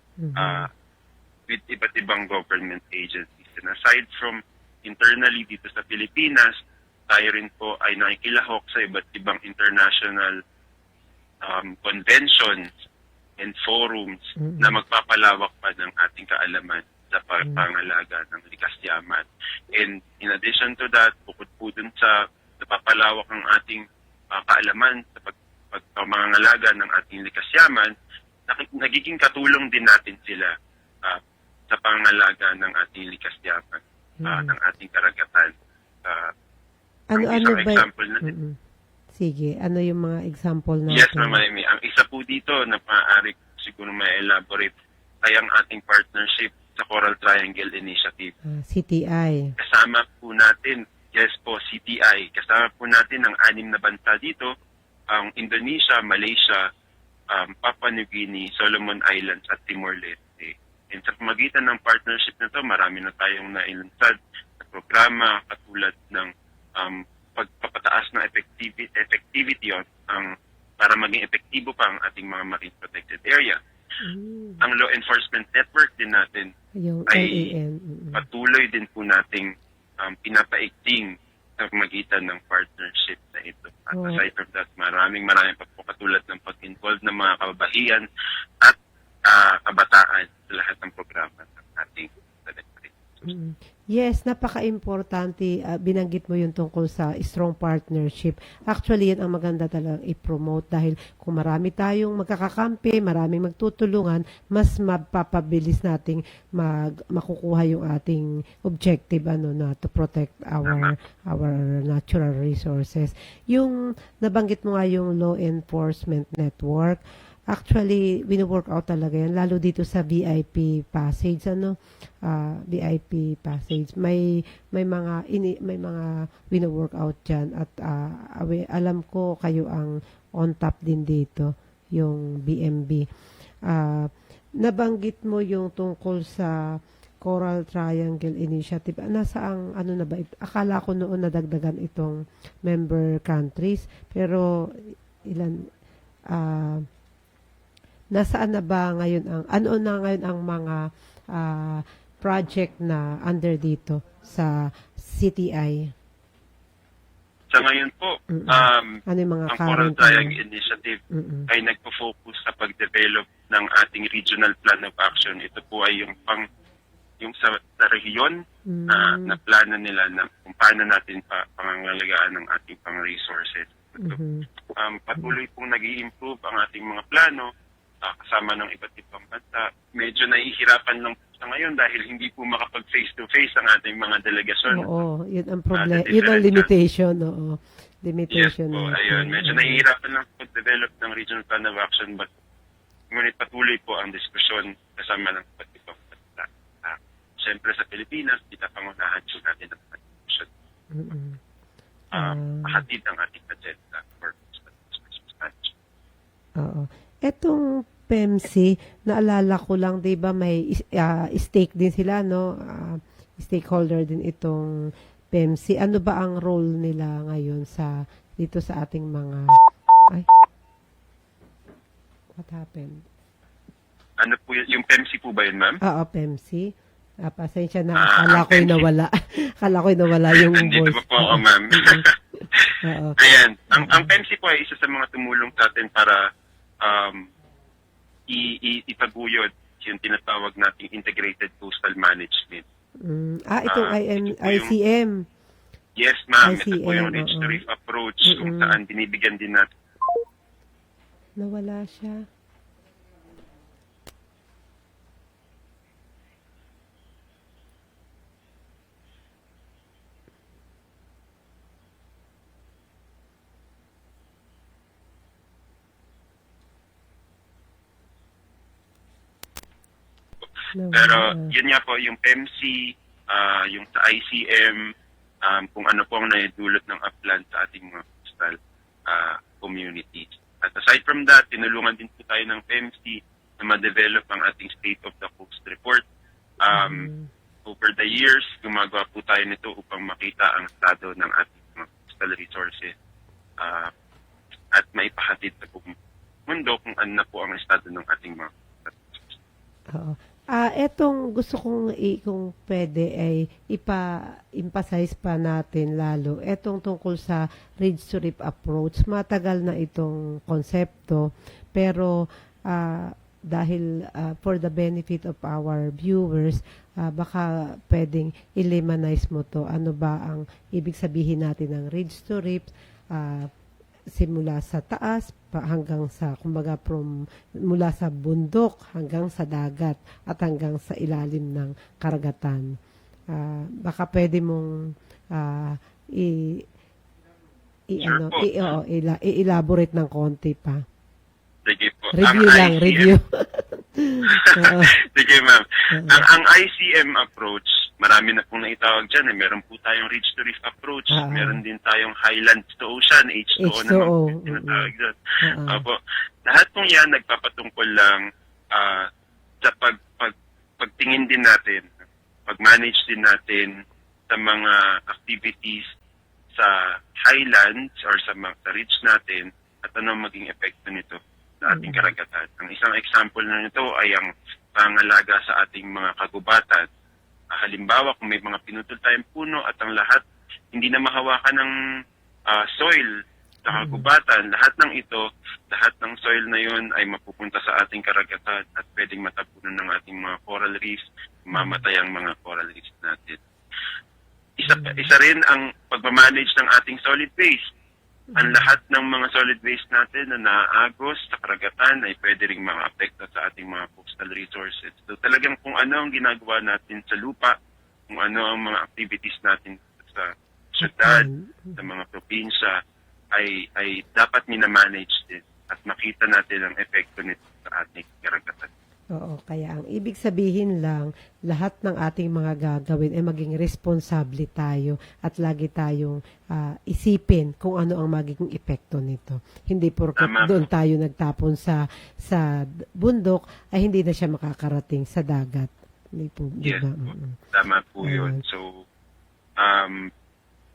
with iba't ibang government agencies. And aside from internally dito sa Pilipinas, tayo rin po ay nakikilahok sa iba't ibang international conventions and forums na magpapalawak pa ng ating kaalaman sa pangalaga ng likas yaman. And in addition to that, bukod po dun sa napapalawak ng ating kaalaman sa pagpangalaga ng ating likas yaman, nagiging katulong din natin sila sa pangalaga ng ating likas yaman, ng ating karagatan. Ano ba? Example na Sige, ano yung mga example natin? Yes, Ma'am Amy. Ang isa po dito na maaari siguro may elaborate ay ang ating partnership sa Coral Triangle Initiative. CTI. Kasama po natin, yes po, CTI. Kasama po natin ang 6 na bansa dito, ang Indonesia, Malaysia, Papua New Guinea, Solomon Islands at Timor-Leste. And sa pamagitan ng partnership na to, marami na tayong nailansad na programa katulad ng pagpapataas ng effectivity para maging epektibo pa ang ating mga marine protected area. Ang law enforcement network din natin yung ay patuloy din po nating pinapaigting sa magitan ng partnership na ito. At aside from that, maraming pa po katulad ng pag-involve ng mga kababayan at kabataan sa lahat ng programa ng ating Yes, napaka-importante. Binanggit mo yung tungkol sa strong partnership. Actually, yan ang maganda talagang i-promote dahil kung marami tayong magkakakampi, maraming magtutulungan, mas mapapabilis nating makukuha yung ating objective na to protect our natural resources. Yung nabanggit mo nga yung law enforcement network, actually, wino-work out talaga yan, lalo dito sa VIP passage, VIP passage. May mga wino-work out diyan at alam ko kayo ang on top din dito, yung BMB. Nabanggit mo yung tungkol sa Coral Triangle Initiative. Nasaang na ba ito? Akala ko noon nadagdagan itong member countries, pero ilan nasaan na ba ngayon ang mga project na under dito sa CTI? Sa ngayon po, ano yung mga ang Coral Triangle Initiative ay nagpo-focus sa pag-develop ng ating regional plan of action. Ito po ay yung sa rehiyon na plano nila na kung paano natin pangangalagaan ng ating pang-resources. Patuloy pong nag-i-improve ang ating mga plano kasama ng iba't ibang bansa. Medyo nahihirapan lang sa ngayon dahil hindi po makapag face-to-face ang ating mga delegasyon. Oo, yun ang problema. the Yun ang different- limitation, oo. Yes Limitation po, natin. ayun. Medyo Oo. nahihirapan lang po develop ng regional plan of action but ngunit patuloy po ang diskusyon kasama ng iba't ibang bansa. Siyempre sa Pilipinas, kita pangunahan po natin ang diskusyon. Mm-mm. Mahatid ang ating agenda for management. Oo. Etong PEMC, naalala ko lang, di ba, may stake din sila, no? Stakeholder din itong PEMC. Ano ba ang role nila ngayon dito sa ating mga, what happened? Ano po yung PEMC po ba yun, ma'am? Oo, PEMC. Pasensya na, ang akala ko'y PEMC. nawala. Akala ko'y nawala yung Nandito voice. pa po ako, ma'am. Oo. Ayan. Ang PEMC po ay isa sa mga tumulong sa atin para itaguyod yung tinatawag nating integrated coastal management. Itong ito po yung- ICM. Yes, ma'am. Ito po ICM, yung Ridge to oo. Reef approach kung saan binibigyan din natin. Nawala siya. Pero yun nga po, yung PEMC, yung sa ICM, kung ano po ang naidulot ng upland sa ating mga coastal communities. At aside from that, tinulungan din po tayo ng PEMC na ma-develop ang ating State of the Coast Report. Over the years, gumagawa po tayo nito upang makita ang estado ng ating mga coastal resources at maipahatid sa buong mundo kung ano na po ang estado ng ating mga coastal resources. Oo. Etong gusto kong kung pwede ay emphasize pa natin lalo. Etong tungkol sa Ridge to Reef approach, matagal na itong konsepto pero dahil for the benefit of our viewers, baka pwedeng i-lemanize mo to. Ano ba ang ibig sabihin natin ng Ridge to Reef? Simula sa taas hanggang sa kumbaga mula sa bundok hanggang sa dagat at hanggang sa ilalim ng karagatan. Baka pwede mong i-elaborate ng konti pa. Sige po. Review lang, ICM, review. Oo. Sige, ma'am. Ang ICM approach, marami na pong naitawag dyan. Meron po tayong Ridge to Reef approach. Meron din tayong Highlands to Ocean, H2O naman po yung tinatawag dyan. Opo. Lahat pong yan nagpapatungkol lang sa pagtingin din natin, pag-manage din natin sa mga activities sa highlands or sa ridge natin at ano maging epekto nito sa ating karagatan. Ang isang example na nito ay ang pangalaga sa ating mga kagubatan. Halimbawa, kung may mga pinutol tayong puno at ang lahat hindi na mahawakan ng soil sa kagubatan, lahat ng soil na yun ay mapupunta sa ating karagatan at pwedeng matapunan ng ating mga coral reefs, mamatay ang mga coral reefs natin. Isa rin ang pagmamanage ng ating solid waste. Ang lahat ng mga solid waste natin na naaagos sa karagatan ay pwede ring maka-apekto sa ating mga coastal resources. So talagang kung ano ang ginagawa natin sa lupa, kung ano ang mga activities natin sa syudad, sa mga probinsya, ay dapat minamanage din at makita natin ang epekto nito sa ating karagatan. Oo, kaya ang ibig sabihin lang, lahat ng ating mga gagawin ay maging responsable tayo at lagi tayong isipin kung ano ang magiging epekto nito. Hindi porket doon tayo nagtapon sa bundok ay hindi na siya makakarating sa dagat. Hindi po, Yes, diba? tama po yun. So,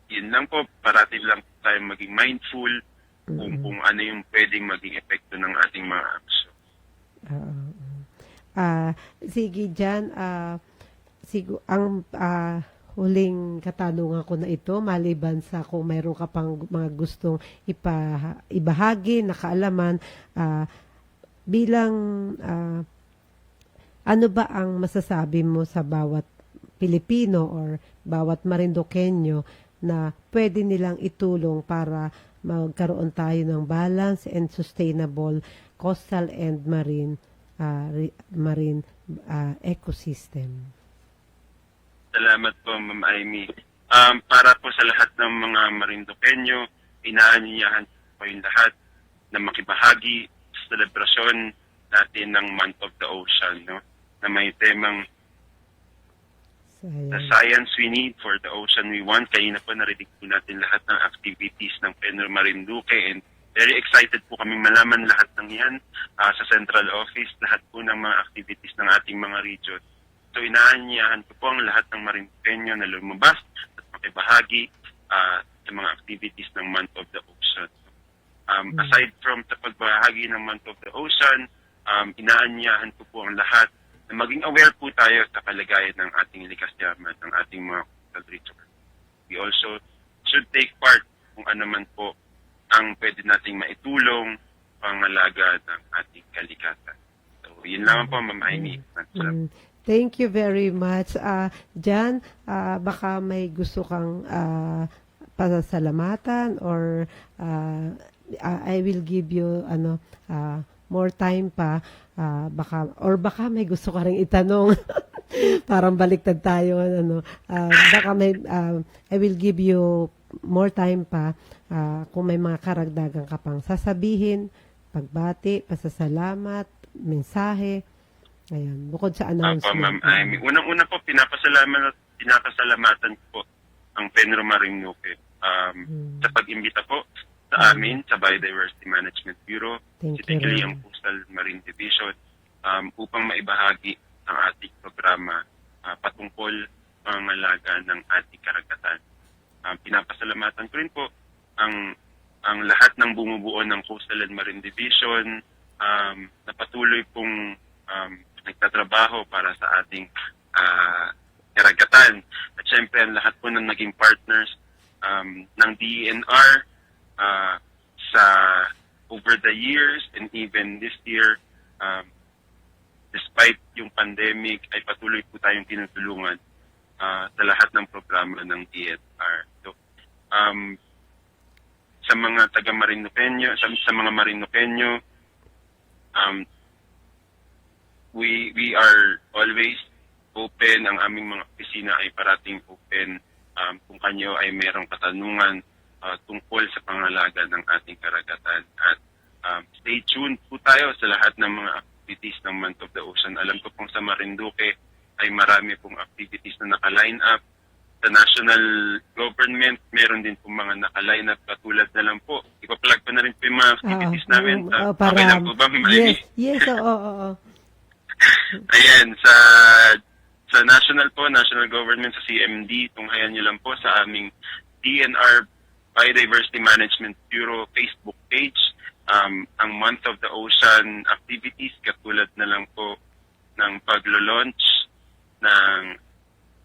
yun lang po, parating lang tayo maging mindful kung ano yung pwedeng maging epekto ng ating mga aksyon. Sige dyan, ang huling katanungan ko na ito, maliban sa kung mayroon ka pang mga gustong ibahagi na kaalaman, bilang ano ba ang masasabi mo sa bawat Pilipino or bawat Marinduqueño na pwede nilang itulong para magkaroon tayo ng balance and sustainable coastal and marine ecosystem. Salamat po, Ma'am Amy. Para po sa lahat ng mga Marinduqueño, inaanyayahan po yung lahat na makibahagi sa selebrasyon natin ng Month of the Ocean, no? Na may temang The Science We Need for the Ocean We Want. Kanina po narinig po natin lahat ng activities ng Penro Marinduque, and very excited po kami malaman lahat ng yan sa central office, lahat po ng mga activities ng ating mga region. So inaanyayahan ko po ang lahat ng Marinduqueño na lumabas at makibahagi sa mga activities ng Month of the Ocean. Aside from sa pagbahagi ng Month of the Ocean, inaanyayahan ko po ang lahat na maging aware po tayo sa kalagayan ng ating likas yaman, ng ating mga coastal resources. We also should take part kung ano man po ang pwede nating maitulong pangalaga ng ating kalikasan. So, yun lang po, Ma'am Amy. Thank you very much. Jan, baka may gusto kang pasasalamatan or I will give you more time pa. Baka may gusto ka ring itanong. Parang baliktad tayo. I will give you more time pa kung may mga karagdagan ka pang sasabihin, pagbati, pasasalamat, mensahe. Ayan, bukod sa announcement. Ma'am Amy. Unang-una po, pinapasalamatan po ang Penro Marinduque sa pag-imbita po sa amin, sa Biodiversity Management Bureau, specifically ang Coastal Marine Division, upang maibahagi ang ating programa patungkol pangalaga ng ating karagatan. Pinapasalamatan ko rin po ang lahat ng bumubuo ng Coastal and Marine Division na patuloy pong nagtatrabaho para sa ating karagatan. At syempre, ang lahat po ng naging partners ng DENR sa over the years and even this year, despite yung pandemic, ay patuloy po tayong tinutulungan sa lahat ng programa ng DENR. So, sa mga taga-Marinduqueño, sa mga Marinduqueño, we are always open. Ang aming mga opisina ay parating open kung kanyo ay merong katanungan tungkol sa pangalaga ng ating karagatan. At stay tuned po tayo sa lahat ng mga activities ng Month of the Ocean. Alam ko pong sa Marinduque ay marami pong activities na naka-line up. Sa national government, meron din pong mga naka-line up katulad na lang po. Ipa-plug pa na rin po yung mga activities namin. Okay lang po ba, Ma'am Amy? Yes, oo. Ayan, sa national po, national government, sa CMD, tunghayan nyo lang po sa aming DNR Biodiversity Management Bureau Facebook page. Ang Month of the Ocean activities, katulad na lang po ng paglo-launch ng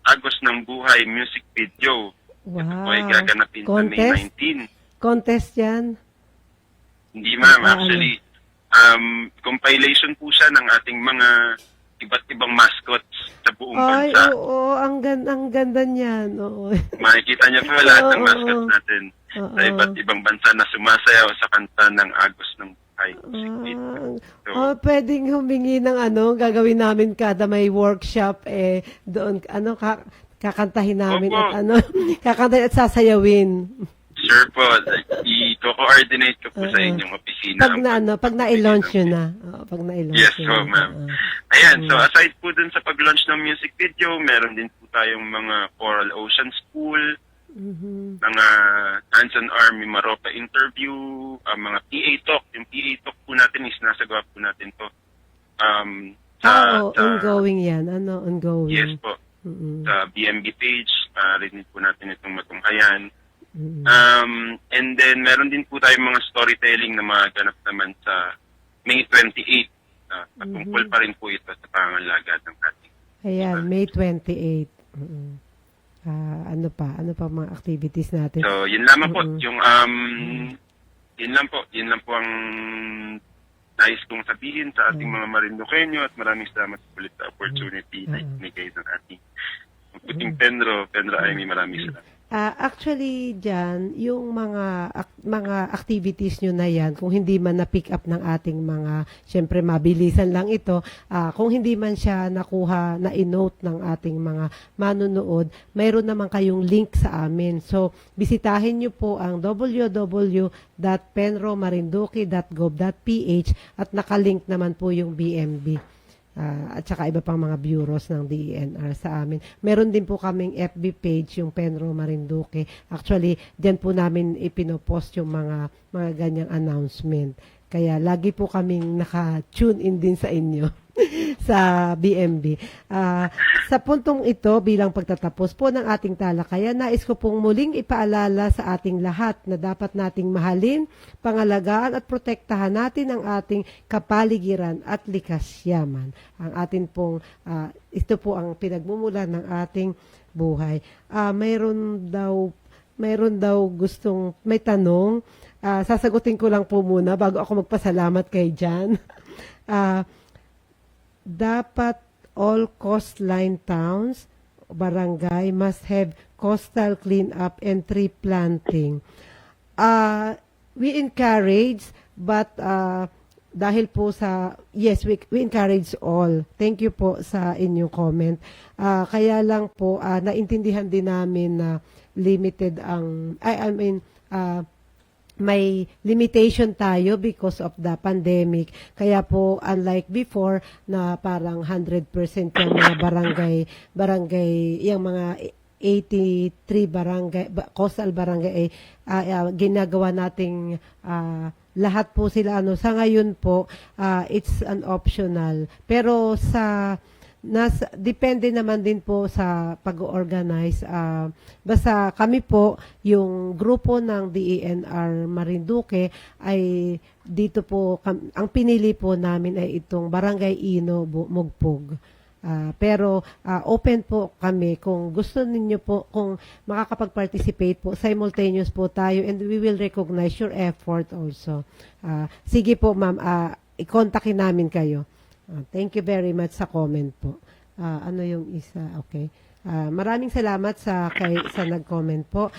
Agos ng Buhay music video. Wow. Ito po ay gaganapin sa May 19. Contest yan? Hindi, ma'am. Actually, compilation po siya ng ating mga iba't ibang mascots sa buong bansa. Ay, oo. Ang ganda niyan. Oo. Makikita niyo po lahat ng mascots natin sa iba't ibang bansa na sumasayaw sa kanta ng Agos ng Buhay music video. So, pwedeng humingi ng gagawin namin kada may workshop doon kakantahin namin Opo. at kakantahin at sasayawin. sure po, i-coordinate ko po sa inyong opisina. Pag na-launch yun na. Pag na-launch Yes yun po, ma'am. Ayan, so aside po dun sa pag-launch ng music video, meron din po tayong mga Coral Ocean School, mga Hands on Army Maropa interview, mga PA Talk. Yung PA Talk po natin is nasagawa po natin to. Ongoing yan. Ongoing? Yes po. Sa BMB page, rinig po natin itong matunghayan. And then, meron din po tayong mga storytelling na magaganap naman sa May 28. Patungkol pa rin po ito sa pangalaga ng ating. Ayan, May 28. Ano pa mga activities natin? So, yun lamang po. Yun lang po ang nais kong sabihin sa ating mga Marinduqueño at maraming salamat ulit sa opportunity na ibigay ng ating puting Penro Amy, maraming salamat. Actually, dyan, yung mga activities nyo na yan, kung hindi man na-pick up ng ating mga, syempre mabilisan lang ito, kung hindi man siya nakuha, na-note ng ating mga manunood, mayroon naman kayong link sa amin. So, bisitahin nyo po ang www.penromarinduque.gov.ph at nakalink naman po yung BMB. At saka iba pang mga bureaus ng DENR sa amin. Meron din po kaming FB page, yung Penro Marinduque. Actually, diyan po namin ipinopost yung mga ganyang announcement. Kaya lagi po kaming naka-tune in din sa inyo sa BMB. Sa puntong ito, bilang pagtatapos po ng ating talakayan, nais ko pong muling ipaalala sa ating lahat na dapat nating mahalin, pangalagaan at protektahan natin ang ating kapaligiran at likas yaman. Ang atin pong, ito po ang pinagmumulan ng ating buhay. Mayroon daw gustong, may tanong, sasagutin ko lang po muna bago ako magpasalamat kay Jan. Dapat all coastline towns, barangay must have coastal cleanup and tree planting. We encourage, but dahil po sa, yes, we encourage all. Thank you po sa inyong comment. Kaya lang po, naintindihan din namin na limited ang, may limitation tayo because of the pandemic. Kaya po, unlike before, na parang 100% yung mga barangay, yung mga 83 barangay, coastal barangay, ginagawa nating lahat po sila. Sa ngayon po, it's an optional. Pero depende naman din po sa pag-organize. Basta kami po, yung grupo ng DENR Marinduque ay dito po, ang pinili po namin ay itong Barangay Ino Mugpog. Pero open po kami kung gusto ninyo po, kung makakapag-participate po, simultaneous po tayo and we will recognize your effort also. Sige po ma'am, i-contactin namin kayo. Thank you very much sa comment po. Ano yung isa? Okay. Maraming salamat sa nag-comment po.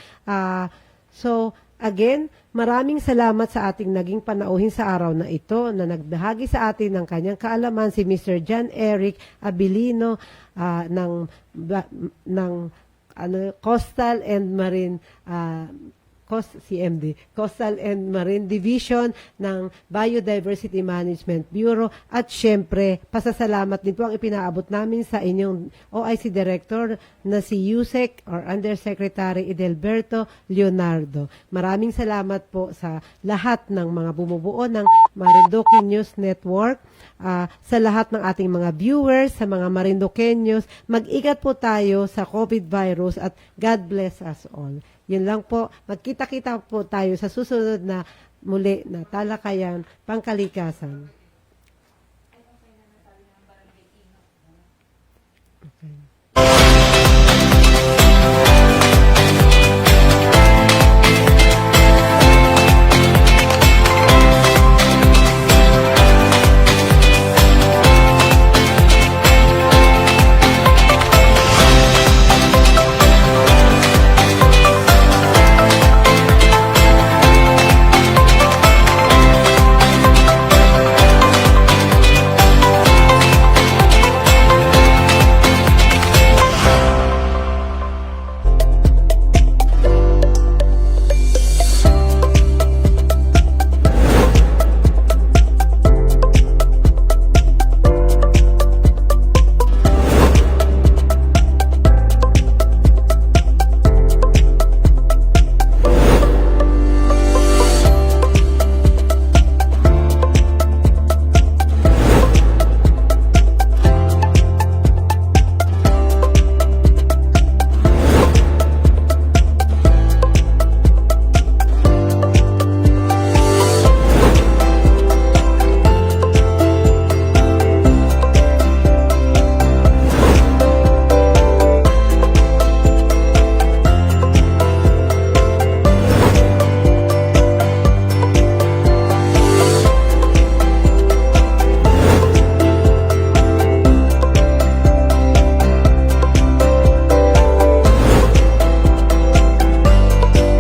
So, again, maraming salamat sa ating naging panauhin sa araw na ito na nagbahagi sa atin ng kanyang kaalaman si Mr. John Eric Abilino ng Coastal and Marine CMD, Coastal and Marine Division ng Biodiversity Management Bureau. At syempre, pasasalamat din po ang ipinaabot namin sa inyong OIC Director na si Yusek or Undersecretary Edelberto Leonardo. Maraming salamat po sa lahat ng mga bumubuo ng Marinduque News Network, sa lahat ng ating mga viewers, sa mga Marinduqueños. Mag-ingat po tayo sa COVID virus at God bless us all. Yun lang po. Magkita-kita po tayo sa susunod na muli na talakayan pangkalikasan.